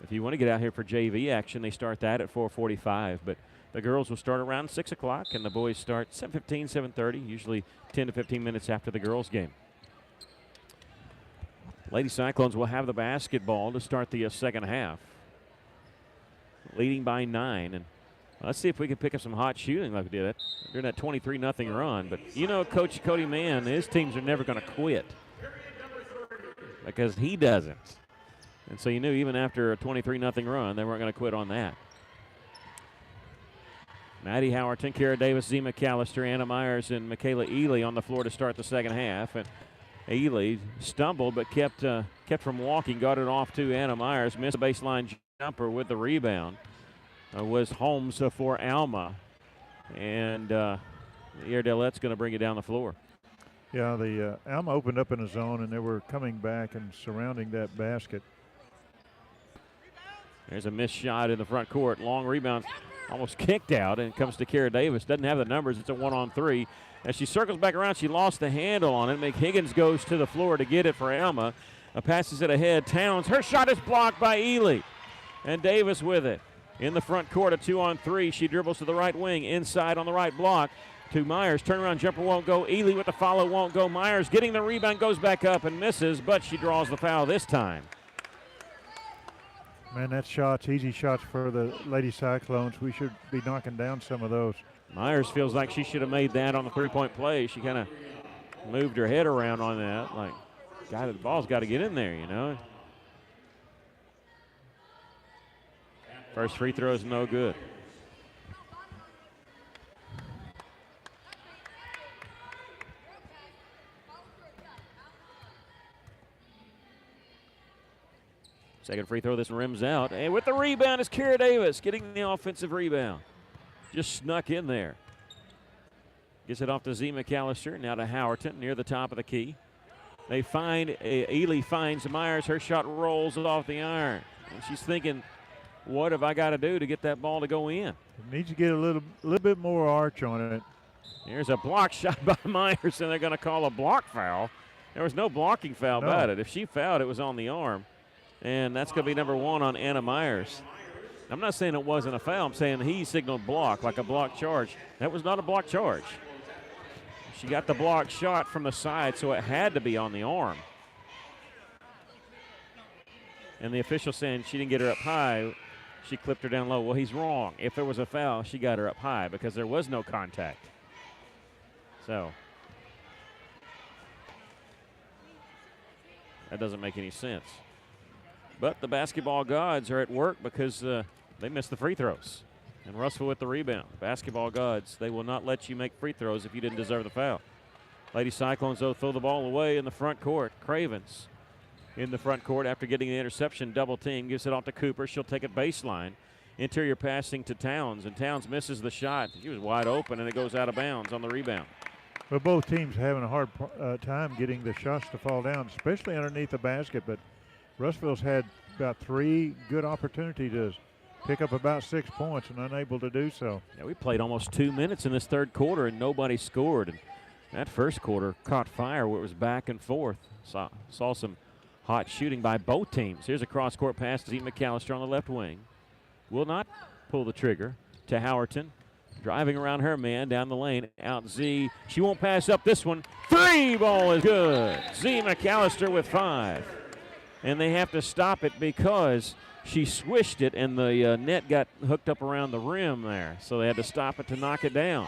If you want to get out here for JV action, they start that at 4:45. But the girls will start around 6 o'clock, and the boys start 7:15, 7:30, usually 10 to 15 minutes after the girls' game. Lady Cyclones will have the basketball to start the second half, leading by 9. And let's see if we can pick up some hot shooting like we did during that 23-0 run. But you know, Coach Cody Mann, his teams are never going to quit because he doesn't. And so you knew even after a 23-0 run, they weren't going to quit on that. Maddie Howerton, Kara Davis, Z. McAllister, Anna Myers, and Michaela Ely on the floor to start the second half. And Ely stumbled but kept from walking, got it off to Anna Myers, missed a baseline jumper with the rebound. Was Holmes for Alma. And the Airedalettes going to bring it down the floor. Yeah, the Alma opened up in a zone, and they were coming back and surrounding that basket. There's a missed shot in the front court. Long rebound, almost kicked out, and it comes to Kara Davis. Doesn't have the numbers. It's a 1-on-3. As she circles back around, she lost the handle on it. McHiggins goes to the floor to get it for Alma. Passes it ahead. Towns, her shot is blocked by Ely. And Davis with it. In the front court, a 2-on-3. She dribbles to the right wing, inside on the right block to Myers. Turnaround jumper won't go. Ely with the follow won't go. Myers getting the rebound, goes back up and misses, but she draws the foul this time. Man, that's shots, easy shots for the Lady Cyclones. We should be knocking down some of those. Myers feels like she should have made that on the three-point play. She kind of moved her head around on that. Like, God, the ball's got to get in there, you know. First free throw is no good. Second free throw, this rims out. And with the rebound is Kara Davis getting the offensive rebound. Just snuck in there. Gets it off to Z McAllister, now to Howerton near the top of the key. They find, Ely finds Myers. Her shot rolls off the iron. And she's thinking, what have I got to do to get that ball to go in? It needs to get a little bit more arch on it. Here's a block shot by Myers, and they're going to call a block foul. There was no blocking foul about it. If she fouled, it was on the arm. And that's going to be number 1 on Anna Myers. I'm not saying it wasn't a foul. I'm saying he signaled block, like a block charge. That was not a block charge. She got the block shot from the side, so it had to be on the arm. And the official saying she didn't get her up high. She clipped her down low. Well, he's wrong. If there was a foul, she got her up high because there was no contact. So that doesn't make any sense. But the basketball gods are at work because they missed the free throws. And Russell with the rebound. Basketball gods, they will not let you make free throws if you didn't deserve the foul. Lady Cyclones, though, throw the ball away in the front court. Cravens in the front court after getting the interception. Double team, gives it off to Cooper. She'll take it baseline. Interior passing to Towns, and Towns misses the shot. He was wide open, and it goes out of bounds on the rebound. Well, both teams having a hard time getting the shots to fall down, especially underneath the basket. But Russellville's had about 3 good opportunities to pick up about 6 points and unable to do so. Yeah, we played almost 2 minutes in this third quarter, and nobody scored. And that first quarter caught fire where it was back and forth. Saw some hot shooting by both teams. Here's a cross-court pass to Z McAllister on the left wing. Will not pull the trigger to Howerton. Driving around her man down the lane. Out Z. She won't pass up this one. 3 ball is good. Z McAllister with 5. And they have to stop it because she swished it and the net got hooked up around the rim there. So they had to stop it to knock it down.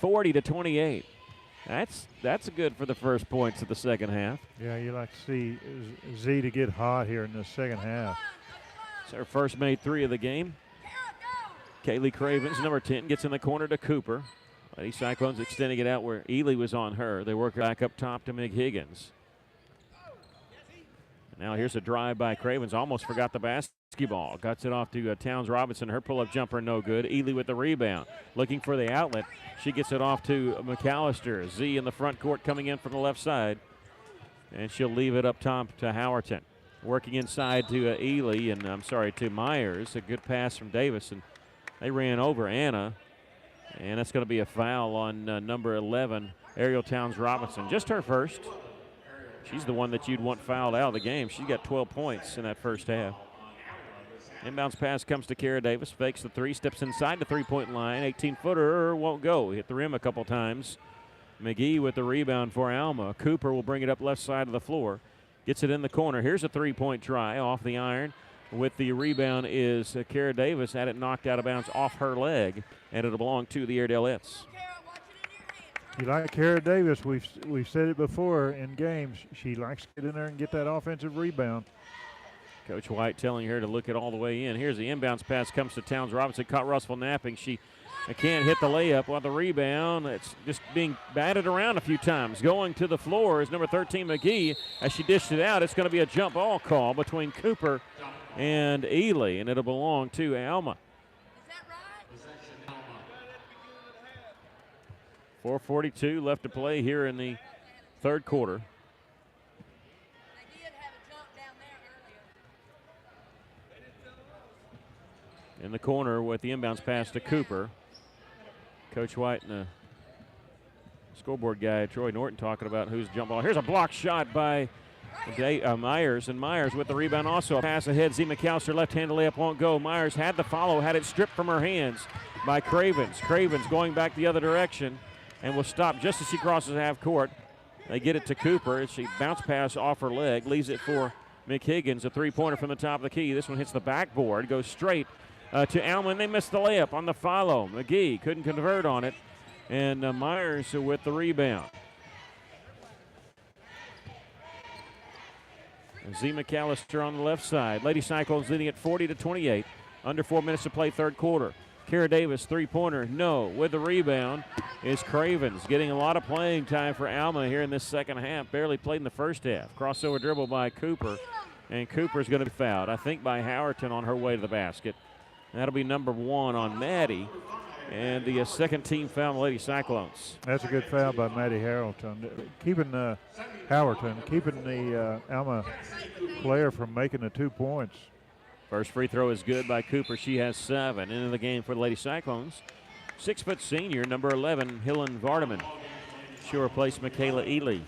40-28. That's good for the first points of the second half. Yeah, you like to see Z to get hot here in the second half. It's her first made 3 of the game. Kaylee Cravens, number 10, gets in the corner to Cooper. Lady Cyclones extending it out where Ely was on her. They work back up top to Meg Higgins. Now here's a drive by Cravens. Almost forgot the basketball. Guts it off to Towns Robinson. Her pull-up jumper no good. Ely with the rebound. Looking for the outlet. She gets it off to McAllister. Z in the front court coming in from the left side. And she'll leave it up top to Howerton. Working inside to Ely, and to Myers. A good pass from Davis, and they ran over Anna. And that's going to be a foul on number 11, Ariel Towns Robinson. Just her first. She's the one that you'd want fouled out of the game. She got 12 points in that first half. Inbounds pass comes to Kara Davis. Fakes the 3, steps inside the three-point line. 18-footer won't go. Hit the rim a couple times. McGee with the rebound for Alma. Cooper will bring it up left side of the floor. Gets it in the corner. Here's a three-point try off the iron. With the rebound is Kara Davis. Had it knocked out of bounds off her leg, and it'll belong to the Airedalettes. You like Kara Davis. We've said it before in games. She likes to get in there and get that offensive rebound. Coach White telling her to look it all the way in. Here's the inbounds pass comes to Towns Robinson. Caught Russell napping. She can't hit the layup while the rebound. It's just being batted around a few times. Going to the floor is number 13, McGee. As she dished it out, it's going to be a jump ball call between Cooper and Ely, and it'll belong to Alma. 4:42 left to play here in the third quarter. In the corner with the inbounds pass to Cooper. Coach White and the scoreboard guy, Troy Norton, talking about who's jump ball. Here's a block shot by Myers, and Myers with the rebound also. A pass ahead, Z McAllister, left-handed layup won't go. Myers had the follow, had it stripped from her hands by Cravens. Cravens going back the other direction and will stop just as she crosses half court. They get it to Cooper. She bounce pass off her leg, leaves it for McHiggins, a three-pointer from the top of the key. This one hits the backboard, goes straight to Alma, and they missed the layup on the follow. McGee couldn't convert on it, and Myers with the rebound. And Z McAllister on the left side. Lady Cyclones leading at 40-28. Under 4 minutes to play third quarter. Kara Davis, three-pointer, no. With the rebound is Cravens. Getting a lot of playing time for Alma here in this second half. Barely played in the first half. Crossover dribble by Cooper. And Cooper's going to be fouled, I think, by Howerton on her way to the basket. That'll be number 1 on Maddie. And the second team foul on the Lady Cyclones. That's a good foul by Maddie Harrelton. Keeping Howerton, keeping the Alma player from making the 2 points. First free throw is good by Cooper. She has 7. Into the game for the Lady Cyclones. 6-foot senior, number 11, Hillen Vardaman. She'll replace Michaela Ely.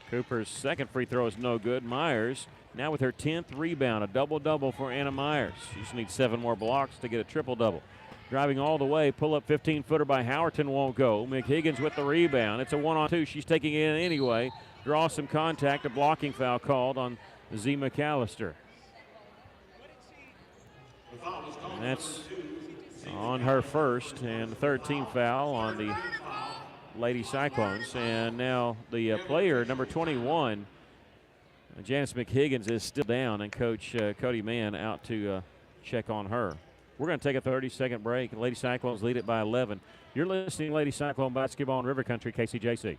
Cooper's second free throw is no good. Myers now with her 10th rebound, a double-double for Anna Myers. She just needs 7 more blocks to get a triple-double. Driving all the way, pull-up 15-footer by Howerton won't go. McHiggins with the rebound. It's a 1-on-2. She's taking it in anyway. Draws some contact. A blocking foul called on Z. McAllister. And that's on her first, and the third team foul on the Lady Cyclones. And now the player, number 21, Janice McHiggins, is still down, and Coach Cody Mann out to check on her. We're going to take a 30-second break. Lady Cyclones lead it by 11. You're listening to Lady Cyclone Basketball in River Country, KCJC.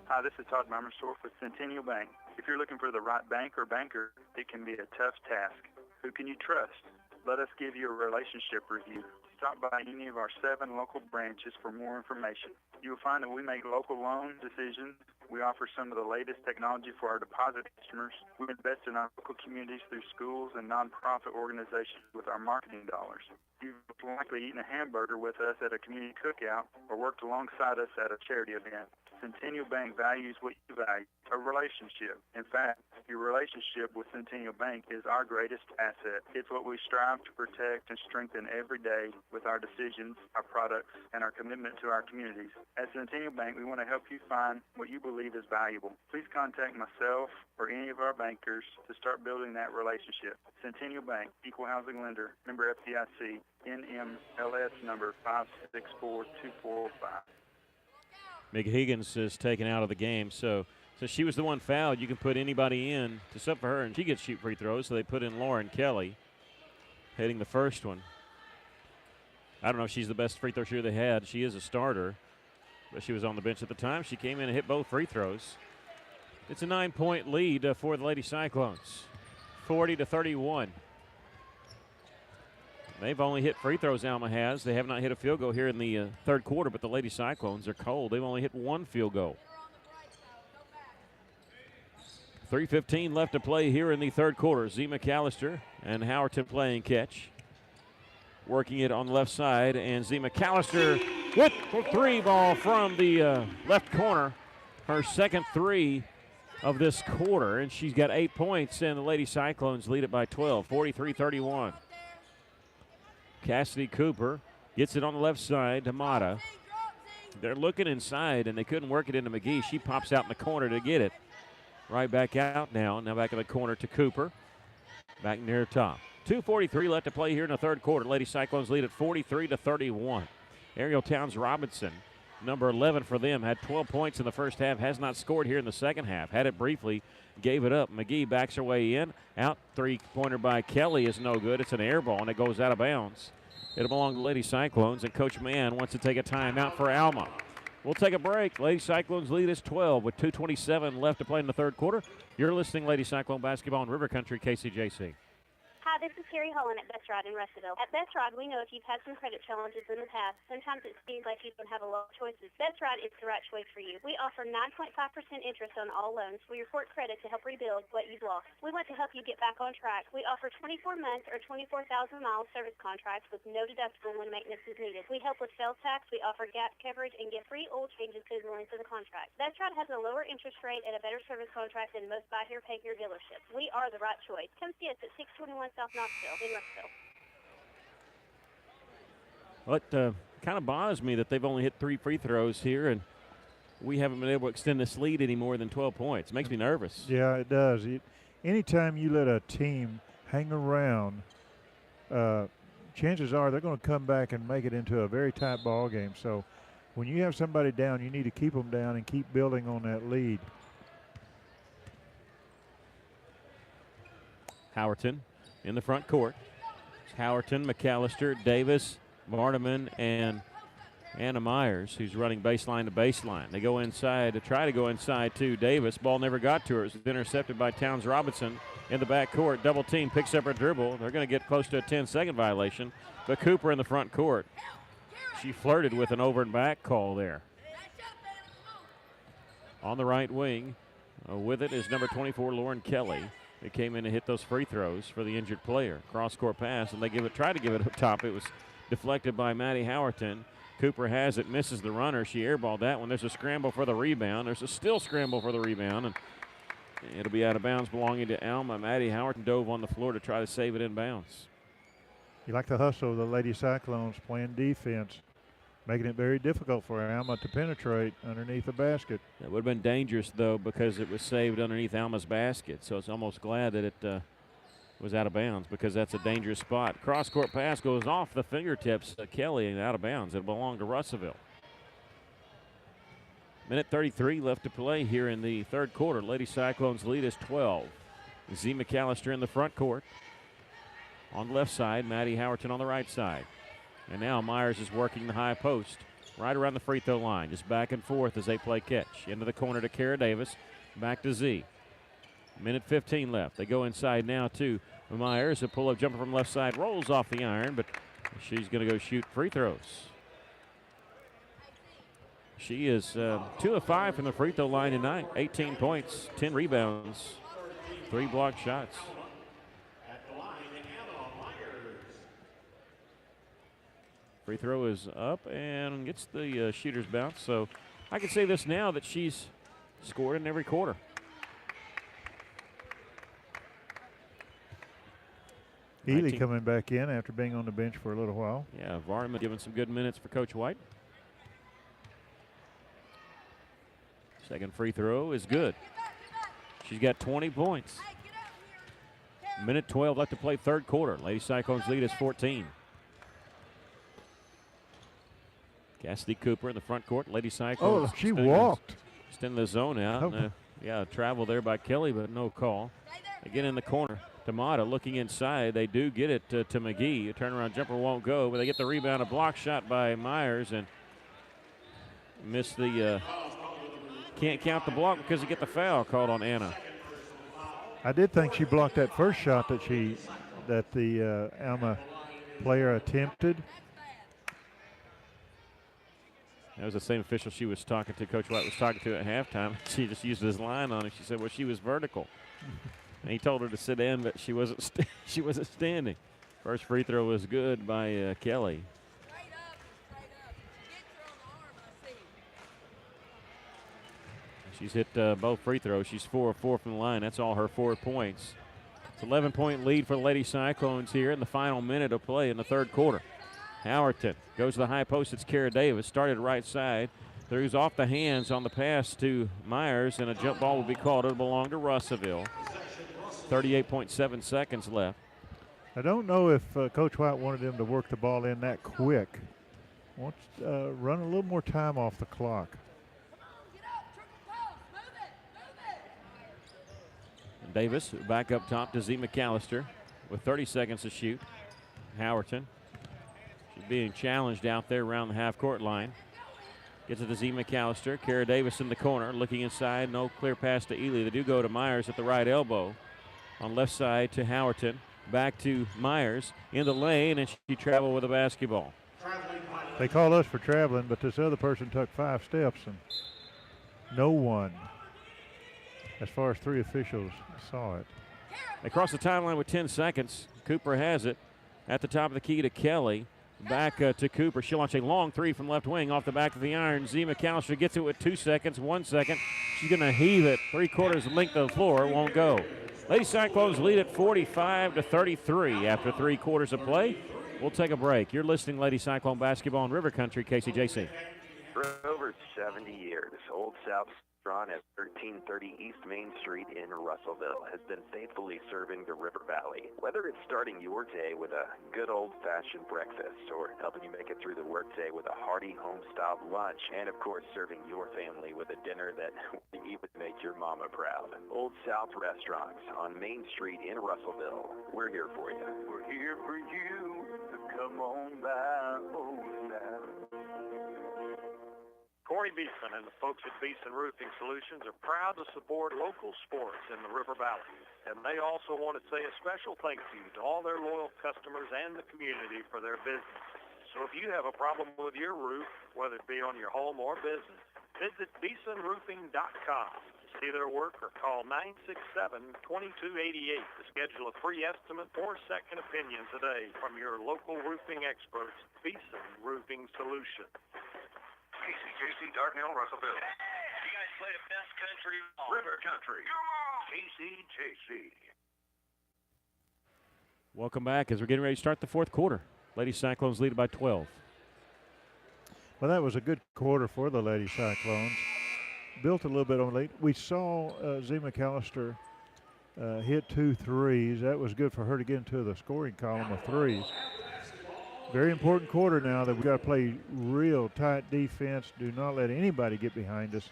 Hi, this is Todd Mermersdorf with Centennial Bank. If you're looking for the right bank or banker, it can be a tough task. Who can you trust? Let us give you a relationship review. Stop by any of our 7 local branches for more information. You will find that we make local loan decisions. We offer some of the latest technology for our deposit customers. We invest in our local communities through schools and nonprofit organizations with our marketing dollars. You've likely eaten a hamburger with us at a community cookout or worked alongside us at a charity event. Centennial Bank values what you value, a relationship. In fact, your relationship with Centennial Bank is our greatest asset. It's what we strive to protect and strengthen every day with our decisions, our products, and our commitment to our communities. At Centennial Bank, we want to help you find what you believe is valuable. Please contact myself or any of our bankers to start building that relationship. Centennial Bank, Equal Housing Lender, member FDIC, NMLS number 564245. McHiggins is taken out of the game, so since she was the one fouled, you can put anybody in to sub for her, and she gets shoot free throws, so they put in Lauren Kelly, hitting the first one. I don't know if she's the best free throw shooter they had. She is a starter, but she was on the bench at the time. She came in and hit both free throws. It's a 9-point lead for the Lady Cyclones, 40-31. They've only hit free throws, Alma has. They have not hit a field goal here in the third quarter, but the Lady Cyclones are cold. They've only hit 1 field goal. 3:15 left to play here in the third quarter. Z. McAllister and Howerton playing catch. Working it on the left side, and Z. McAllister with the 3 ball from the left corner. Her second 3 of this quarter, and she's got 8 points, and the Lady Cyclones lead it by 12, 43-31. Cassidy Cooper gets it on the left side to Mata. They're looking inside, and they couldn't work it into McGee. She pops out in the corner to get it. Right back out now. Now back in the corner to Cooper. Back near top. 2:43 left to play here in the third quarter. Lady Cyclones lead at 43-31. Ariel Towns Robinson, number 11 for them, had 12 points in the first half. Has not scored here in the second half. Had it briefly, gave it up. McGee backs her way in. Out, 3-pointer by Kelly is no good. It's an air ball, and it goes out of bounds. It'll belong to Lady Cyclones, and Coach Mann wants to take a timeout for Alma. We'll take a break. Lady Cyclones lead is 12 with 2:27 left to play in the third quarter. You're listening Lady Cyclone Basketball in River Country, KCJC. Hi, this is Carrie Holland at Best Rod in Russellville. At Best Rod, we know if you've had some credit challenges in the past, sometimes it seems like you don't have a lot of choices. Best Rod is the right choice for you. We offer 9.5% interest on all loans. We report credit to help rebuild what you've lost. We want to help you get back on track. We offer 24-month or 24,000-mile service contracts with no deductible when maintenance is needed. We help with sales tax. We offer gap coverage and get free oil changes through the length of the contract. Best Rod has a lower interest rate and a better service contract than most buy here, pay here dealerships. We are the right choice. Come see us at 621 South Knoxville in Russellville. Well, it kind of bothers me that they've only hit 3 free throws here, and we haven't been able to extend this lead any more than 12 points. It makes me nervous. Yeah, it does. Anytime you let a team hang around, chances are they're going to come back and make it into a very tight ball game. So when you have somebody down, you need to keep them down and keep building on that lead. Howerton in the front court. It's Howerton, McAllister, Davis, Vardaman, and Anna Myers, who's running baseline to baseline. They go inside to try to go inside to Davis. Ball never got to her. It was intercepted by Towns Robinson in the backcourt. Double team, picks up her dribble. They're going to get close to a 10-second violation. But Cooper in the front court. She flirted with an over and back call there. On the right wing, with it is number 24, Lauren Kelly. They came in and hit those free throws for the injured player. Cross-court pass, and they try to give it up top. It was deflected by Maddie Howerton. Cooper has it, misses the runner. She airballed that one. There's a scramble for the rebound. There's a still scramble for the rebound, and it'll be out of bounds belonging to Alma. Maddie Howerton dove on the floor to try to save it in bounds. You like the hustle of the Lady Cyclones playing defense, making it very difficult for Alma to penetrate underneath the basket. It would have been dangerous, though, because it was saved underneath Alma's basket, so it's almost glad that it was out of bounds because that's a dangerous spot. Cross-court pass goes off the fingertips of Kelly and out of bounds. It belonged to Russellville. Minute 33 left to play here in the third quarter. Lady Cyclones lead is 12. Z McAllister in the front court. On the left side, Maddie Howerton on the right side. And now Myers is working the high post right around the free throw line. Just back and forth as they play catch. Into the corner to Kara Davis. Back to Z. Minute 15 left. They go inside now to Myers. A pull-up jumper from left side. Rolls off the iron, but she's going to go shoot free throws. She is 2 of 5 from the free throw line tonight. 18 points, 10 rebounds, 3 blocked shots. Free throw is up and gets the shooter's bounce. So I can say this now that she's scored in every quarter. Ely coming back in after being on the bench for a little while. Yeah, Vardaman giving some good minutes for Coach White. Second free throw is good. She's got 20 points. Minute 12 left to play third quarter. Lady Cyclones lead is 14. Cassidy Cooper in the front court. Lady Cyclones. Oh, she walked. Extend the zone out. Oh. Travel there by Kelly, but no call. Again in the corner. Tamada looking inside. They do get it to McGee. A turnaround jumper won't go, but they get the rebound. A block shot by Myers and miss the. Can't count the block because they get the foul called on Anna. I did think she blocked that first shot that the Alma player attempted. That was the same official she was talking to. Coach White was talking to at halftime. She just used his line on it. She said, "Well, she was vertical." And he told her to sit in, but she wasn't. She wasn't standing. First free throw was good by Kelly. She's hit both free throws. She's 4 of 4 from the line. That's all her 4 points. It's 11-point lead for the Lady Cyclones here in the final minute of play in the third quarter. Howerton goes to the high post. It's Kara Davis. Started right side. Throws off the hands on the pass to Myers, and a jump ball will be called. It'll belong to Russellville. 38.7 seconds left. I don't know if Coach White wanted them to work the ball in that quick. Wants to run a little more time off the clock. And Davis back up top to Z McAllister with 30 seconds to shoot. Howerton. She's being challenged out there around the half-court line. Gets it to Z McAllister. Kara Davis in the corner, looking inside. No clear pass to Ely. They do go to Myers at the right elbow. On left side to Howerton. Back to Myers in the lane, and she traveled with a basketball. They call us for traveling, but this other person took 5 steps, and no one, as far as 3 officials, saw it. They cross the timeline with 10 seconds. Cooper has it at the top of the key to Kelly. Back to Cooper. She'll launch a long 3 from left wing off the back of the iron. Z McAllister gets it with 2 seconds, 1 second. She's going to heave it 3/4 length of the floor. It won't go. Lady Cyclones lead at 45-33 after 3 quarters of play. We'll take a break. You're listening Lady Cyclone basketball in River Country, KCJC. For over 70 years, Old South Restaurant at 1330 East Main Street in Russellville has been faithfully serving the River Valley. Whether it's starting your day with a good old-fashioned breakfast or helping you make it through the workday with a hearty home-style lunch, and of course serving your family with a dinner that even make your mama proud. Old South Restaurants on Main Street in Russellville. We're here for you. We're here for you to come on by Old South. Corey Beeson and the folks at Beeson Roofing Solutions are proud to support local sports in the River Valley. And they also want to say a special thank you to all their loyal customers and the community for their business. So if you have a problem with your roof, whether it be on your home or business, visit BeesonRoofing.com to see their work or call 967-2288 to schedule a free estimate or second opinion today from your local roofing experts, Beeson Roofing Solutions. KCJC, Dardanelle, Russellville. You guys play the best country River Country. KCJC. Welcome back as we're getting ready to start the fourth quarter. Lady Cyclones lead by 12. Well, that was a good quarter for the Lady Cyclones. Built a little bit on late. We saw Z McAllister hit 2 threes. That was good for her to get into the scoring column of threes. Very important quarter now that we've got to play real tight defense. Do not let anybody get behind us.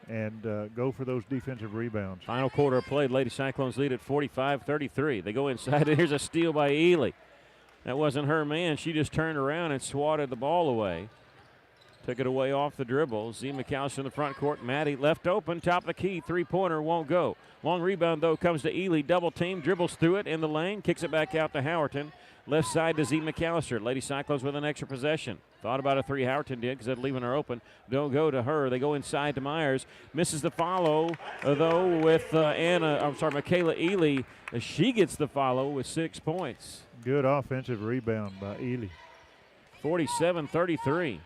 And go for those defensive rebounds. Final quarter of play. Lady Cyclones lead at 45-33. They go inside, and here's a steal by Ely. That wasn't her man. She just turned around and swatted the ball away. Took it away off the dribble. Z McAllister in the front court. Maddie left open. Top of the key. Three-pointer won't go. Long rebound, though, comes to Ely. Double team. Dribbles through it in the lane. Kicks it back out to Howerton. Left side to Z McAllister. Lady Cyclones with an extra possession. Thought about a three. Howerton did because they're leaving her open. Don't go to her. They go inside to Myers. Misses the follow, though, with Michaela Ely. She gets the follow with 6 points. Good offensive rebound by Ely. 47-33.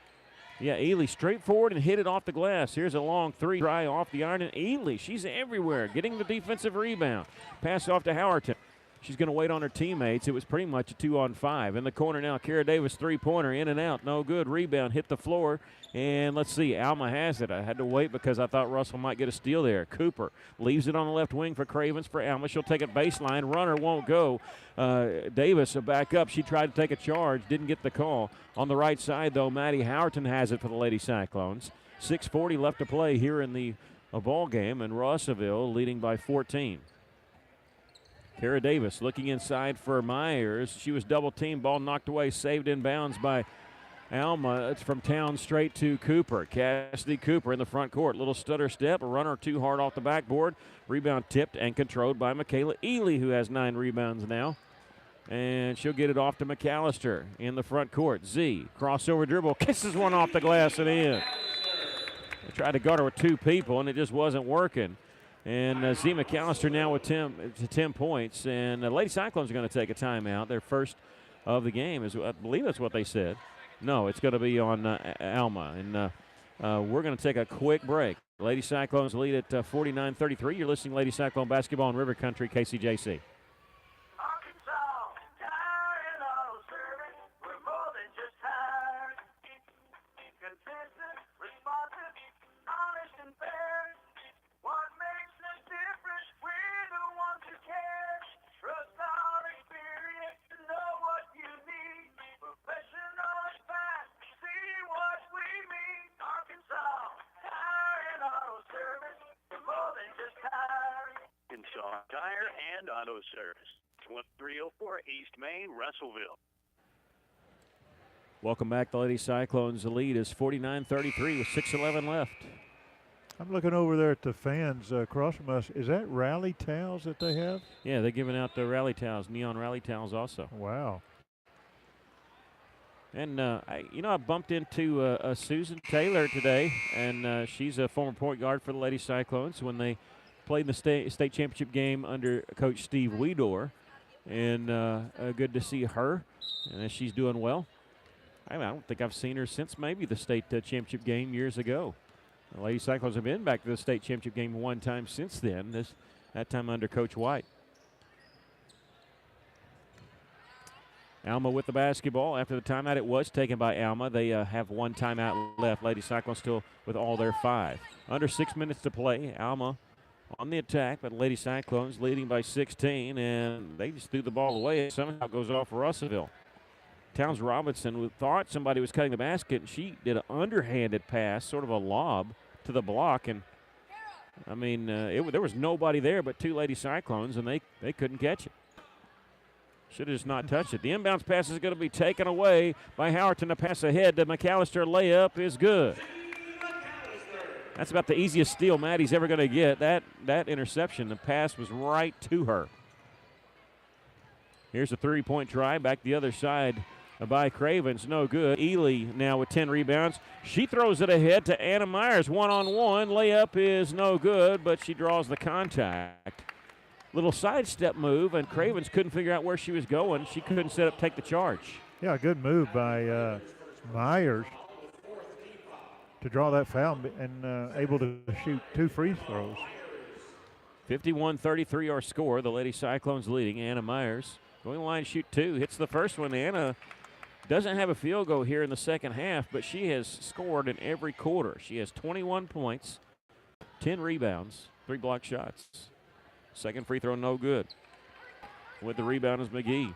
Yeah, Ely straight forward and hit it off the glass. Here's a long three, dry off the iron, and Ely, she's everywhere, getting the defensive rebound. Pass off to Howerton. She's going to wait on her teammates. It was pretty much a 2-on-5. In the corner now, Kara Davis, three-pointer, in and out, no good. Rebound, hit the floor, and let's see, Alma has it. I had to wait because I thought Russell might get a steal there. Cooper leaves it on the left wing for Cravens for Alma. She'll take it baseline. Runner won't go. Davis back up. She tried to take a charge, didn't get the call. On the right side, though, Maddie Howerton has it for the Lady Cyclones. 6:40 left to play here in the ball game, and Russellville leading by 14. Kara Davis looking inside for Myers. She was double-teamed. Ball knocked away, saved in bounds by Alma. It's from Town straight to Cooper. Cassidy Cooper in the front court. Little stutter step, a runner too hard off the backboard. Rebound tipped and controlled by Michaela Ely, who has 9 rebounds now. And she'll get it off to McAllister in the front court. Z, crossover dribble, kisses one off the glass and in. They tried to guard her with 2 people, and it just wasn't working. And Z McAllister now with 10 points. And Lady Cyclones are going to take a timeout. Their first of the game, I believe that's what they said. No, it's going to be on Alma. And we're going to take a quick break. Lady Cyclones lead at 49-33. You're listening to Lady Cyclone Basketball in River Country, KCJC. Tire and Auto Service, 1304 East Main, Russellville. Welcome back. The Lady Cyclones. The lead is 49-33 with 6:11 left. I'm looking over there at the fans across from us. Is that rally towels that they have? Yeah, they're giving out the rally towels, neon rally towels also. Wow. And, I bumped into Susan Taylor today, and she's a former point guard for the Lady Cyclones when they played in the state championship game under Coach Steve Weedor, and good to see her, and she's doing well. I don't think I've seen her since maybe the state championship game years ago. The Lady Cyclones have been back to the state championship game one time since then, that time under Coach White. Alma with the basketball. After the timeout, it was taken by Alma. They have 1 timeout left. Lady Cyclones still with all their 5. Under 6 minutes to play. Alma on the attack, but Lady Cyclones leading by 16, and they just threw the ball away. It somehow goes off Russellville. Towns Robinson thought somebody was cutting the basket, and she did an underhanded pass, sort of a lob to the block, and there was nobody there but 2 Lady Cyclones, and they couldn't catch it. Should have just not touched it. The inbounds pass is going to be taken away by Howerton. A pass ahead to McAllister. Layup is good. That's about the easiest steal Maddie's ever going to get. That interception, the pass was right to her. Here's a 3-point try back the other side by Cravens. No good. Ely now with 10 rebounds. She throws it ahead to Anna Myers. One-on-one. Layup is no good, but she draws the contact. Little sidestep move, and Cravens couldn't figure out where she was going. She couldn't set up, take the charge. Yeah, good move by Myers to draw that foul and able to shoot 2 free throws. 51-33 our score. The Lady Cyclones leading. Anna Myers going to the line, shoot 2. Hits the first one. Anna doesn't have a field goal here in the second half, but she has scored in every quarter. She has 21 points, 10 rebounds, 3 block shots. Second free throw, no good. With the rebound is McGee.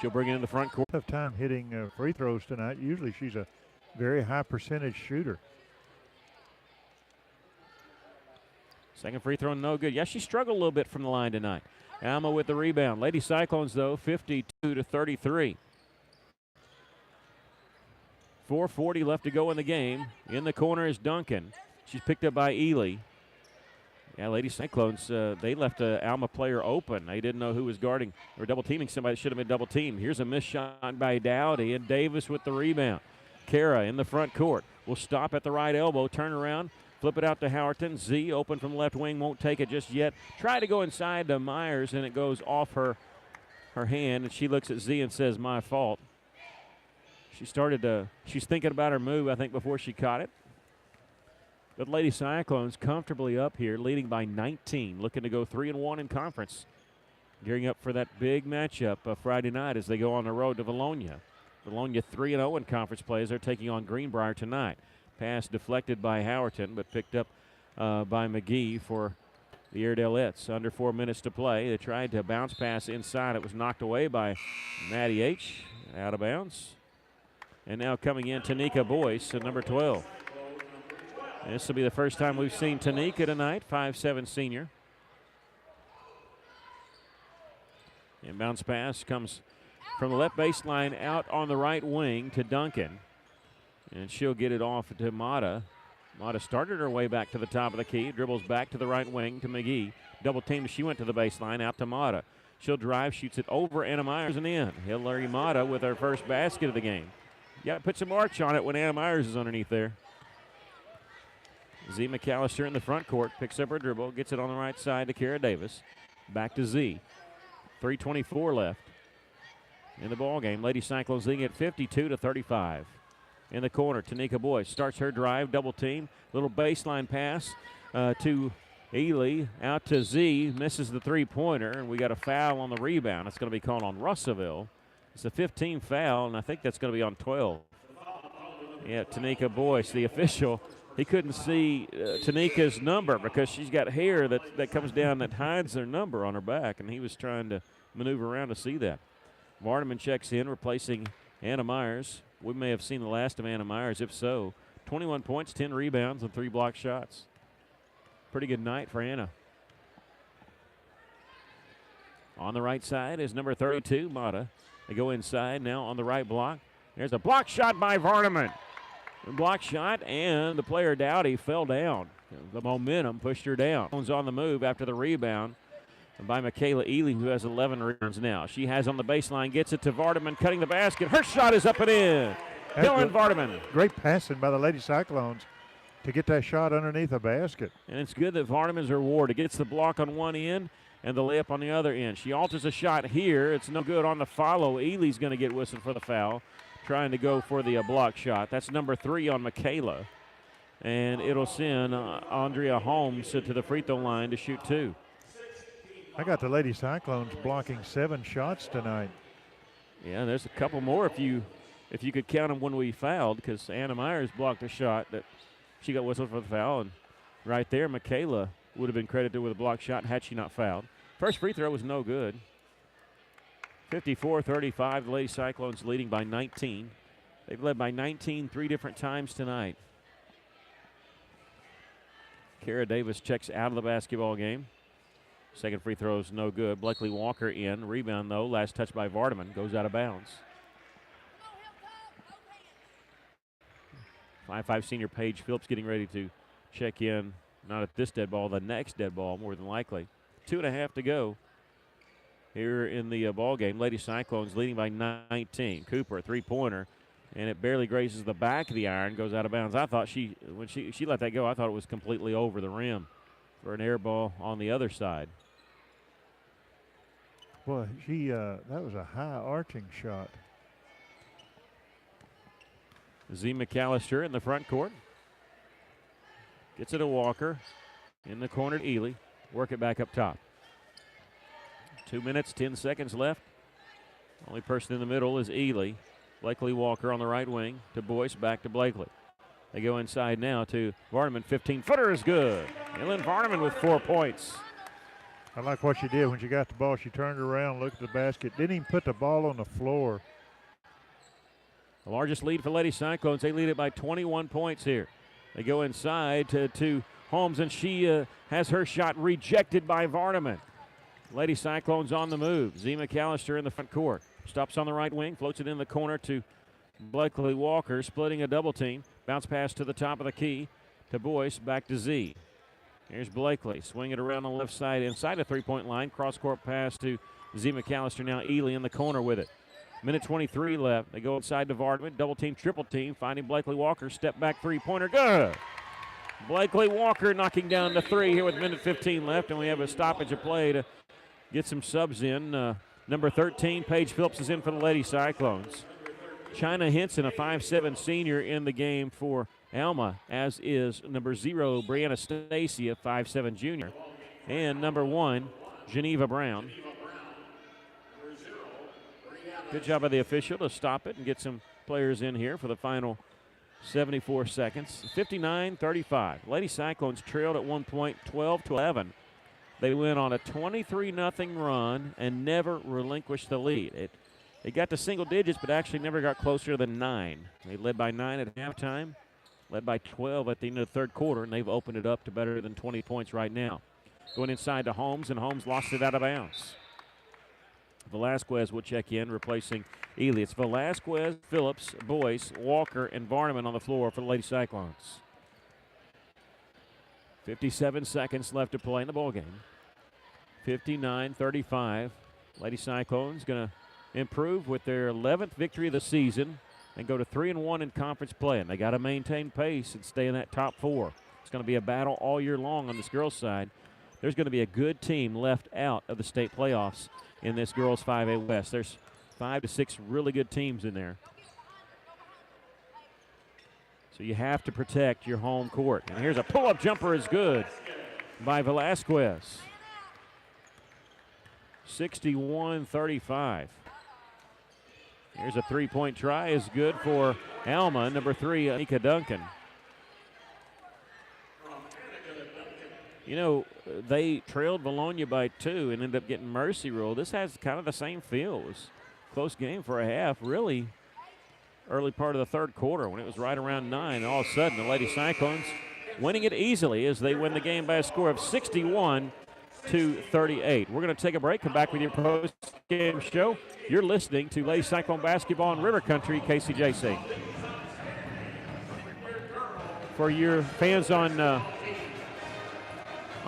She'll bring it in the front court. Tough time hitting free throws tonight. Usually she's a very high percentage shooter. Second free throw, no good. Yeah, she struggled a little bit from the line tonight. Alma with the rebound. Lady Cyclones, though, 52-33. 4:40 left to go in the game. In the corner is Duncan. She's picked up by Ely. Yeah, Lady Cyclones, they left an Alma player open. They didn't know who was guarding or double teaming somebody that should have been double teamed. Here's a missed shot by Dowdy, and Davis with the rebound. Kara in the front court will stop at the right elbow, turn around, flip it out to Howerton. Z open from the left wing, won't take it just yet. Try to go inside to Myers, and it goes off her hand, and she looks at Z and says, my fault. She's thinking about her move, I think, before she caught it. But Lady Cyclones comfortably up here, leading by 19, looking to go 3-1 in conference. Gearing up for that big matchup Friday night as they go on the road to Valonia. Valonia 3-0 in conference play as they're taking on Greenbrier tonight. Pass deflected by Howerton, but picked up by McGee for the Airedalettes. Under 4 minutes to play. They tried to bounce pass inside. It was knocked away by Maddie H. Out of bounds. And now coming in, Tanika Boyce at number 12. This will be the first time we've seen Tanika tonight, 5'7" senior. And bounce pass comes from the left baseline out on the right wing to Duncan. And she'll get it off to Mata. Mata started her way back to the top of the key, dribbles back to the right wing to McGee. Double team, she went to the baseline, out to Mata. She'll drive, shoots it over Anna Myers and in. Hillary Mata with her first basket of the game. You got to put some arch on it when Anna Myers is underneath there. Z McAllister in the front court, picks up her dribble, gets it on the right side to Kara Davis. Back to Z. 3:24 left in the ball game. Lady Cyclones leading at 52-35. In the corner, Tanika Boyce starts her drive, double team, little baseline pass to Ely, out to Z, misses the three-pointer, and we got a foul on the rebound. It's going to be called on Russellville. It's a 15 foul, and I think that's going to be on 12. Yeah, Tanika Boyce, the official. He couldn't see Tanika's number because she's got hair that comes down that hides her number on her back, and he was trying to maneuver around to see that. Vardaman checks in, replacing Anna Myers. We may have seen the last of Anna Myers. If so, 21 points, 10 rebounds, and 3 block shots. Pretty good night for Anna. On the right side is number 32, Mata. They go inside now on the right block. There's a block shot by Vardaman. Block shot, and the player Dowdy fell down. The momentum pushed her down. On the move after the rebound by Michaela Ely, who has 11 rebounds now. She has on the baseline, gets it to Vardaman, cutting the basket. Her shot is up and in. Helen Vardaman. Great passing by the Lady Cyclones to get that shot underneath the basket. And it's good that Vardaman's rewarded. Gets the block on one end and the layup on the other end. She alters a shot here. It's no good on the follow. Ely's going to get whistled for the foul, trying to go for the block shot. That's number 3 on Michaela. And it'll send Andrea Holmes to the free throw line to shoot 2. I got the Lady Cyclones blocking 7 shots tonight. Yeah, there's a couple more if you could count them when we fouled, because Anna Myers blocked a shot that she got whistled for the foul. And right there, Michaela would have been credited with a block shot had she not fouled. First free throw was no good. 54-35, the Lady Cyclones leading by 19. They've led by 19 3 different times tonight. Kara Davis checks out of the basketball game. Second free throw is no good. Blakely Walker in. Rebound, though. Last touch by Vardaman. Goes out of bounds. 5'5" senior Paige Phillips getting ready to check in, not at this dead ball, the next dead ball more than likely. 2.5 to go here in the ball game. Lady Cyclones leading by 19. Cooper, a three-pointer, and it barely grazes the back of the iron, goes out of bounds. I thought when she let that go, I thought it was completely over the rim for an air ball on the other side. Boy, that was a high arching shot. Z McAllister in the front court. Gets it to Walker. In the corner to Ely. Work it back up top. 2 minutes, 10 seconds left. Only person in the middle is Ely. Blakely Walker on the right wing to Boyce, back to Blakely. They go inside now to Vardaman. 15-footer is good. Ellen Vardaman with 4 points. I like what she did when she got the ball. She turned around, looked at the basket, didn't even put the ball on the floor. The largest lead for Lady Cyclones. They lead it by 21 points here. They go inside to Holmes, and she has her shot rejected by Vardaman. Lady Cyclones on the move. Z McAllister in the front court. Stops on the right wing, floats it in the corner to Blakely Walker, splitting a double team. Bounce pass to the top of the key to Boyce, back to Z. Here's Blakely, swing it around the left side inside the three-point line. Cross-court pass to Z McAllister, now Ely in the corner with it. Minute 23 left. They go inside to Vardaman, double team, triple team, finding Blakely Walker, step back three-pointer, good! Blakely Walker knocking down the three here with minute 15 left, and we have a stoppage of play to get some subs in. Number 13, Paige Phillips, is in for the Lady Cyclones. China Henson, a 5'7" senior, in the game for Alma, as is number 0, Brianna Stacy, a 5'7" junior, and number 1, Geneva Brown. Good job by the official to stop it and get some players in here for the final 74 seconds. 59-35. Lady Cyclones trailed at one point, 12-11. They went on a 23-0 run and never relinquished the lead. It got to single digits, but actually never got closer than 9. They led by 9 at halftime, led by 12 at the end of the third quarter, and they've opened it up to better than 20 points right now. Going inside to Holmes, and Holmes lost it out of bounds. Velasquez will check in, replacing Ely. It's Velasquez, Phillips, Boyce, Walker, and Vardaman on the floor for the Lady Cyclones. 57 seconds left to play in the ballgame. 59-35. Lady Cyclones going to improve with their 11th victory of the season and go to 3-1 in conference play. And they got to maintain pace and stay in that top 4. It's going to be a battle all year long on this girls' side. There's going to be a good team left out of the state playoffs in this girls' 5A West. There's 5 to 6 really good teams in there. So you have to protect your home court. And here's a pull-up jumper is good by Velasquez. 61-35. Here's a three-point try is good for Alma, number 3, Anika Duncan. You know, they trailed Bologna by 2 and ended up getting mercy ruled. This has kind of the same feel. It was a close game for a half, really early part of the third quarter when it was right around 9. And all of a sudden, the Lady Cyclones winning it easily as they win the game by a score of 61-38. We're going to take a break, come back with your post-game show. You're listening to Lady Cyclone Basketball in River Country, KCJC. For your fans on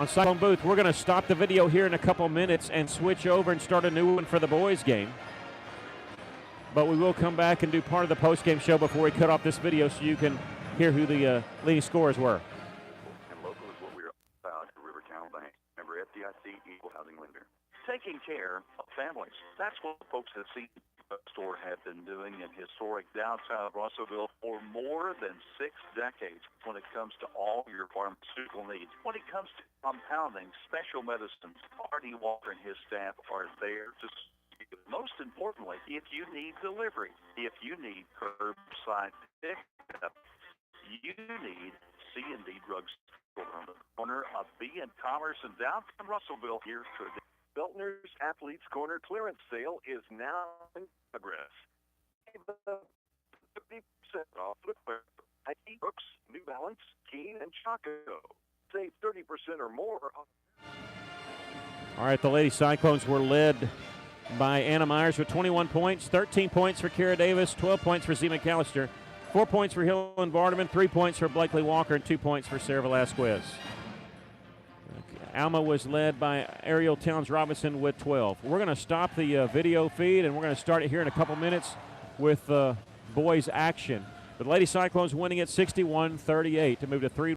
Cyclone Booth, we're going to stop the video here in a couple minutes and switch over and start a new one for the boys' game. But we will come back and do part of the post-game show before we cut off this video so you can hear who the leading scorers were. And local is what we're about at Rivertown Bank. Member FDIC, Equal Housing Lender. Taking care of families. That's what folks at the store have been doing in historic downtown Russellville for more than 6 decades when it comes to all your pharmaceutical needs. When it comes to compounding, special medicines, Artie Walker and his staff are there to most importantly, if you need delivery, if you need curbside pickup, you need C&D Drugstore on the corner of B and Commerce in downtown Russellville. Here's to Beltner's Athletes Corner clearance sale is now in progress. 50% off footwear, Nike, Brooks, New Balance, Keen, and Chaco. Save 30% or more. All right, the Lady Cyclones were led by Anna Myers with 21 points, 13 points for Kara Davis, 12 points for Z McAllister, 4 points for Hill and Vardaman, 3 points for Blakely Walker, and 2 points for Sarah Velasquez. Alma was led by Ariel Towns Robinson with 12. We're going to stop the video feed, and we're going to start it here in a couple minutes with boys action. The Lady Cyclones winning it 61-38 to move to 3.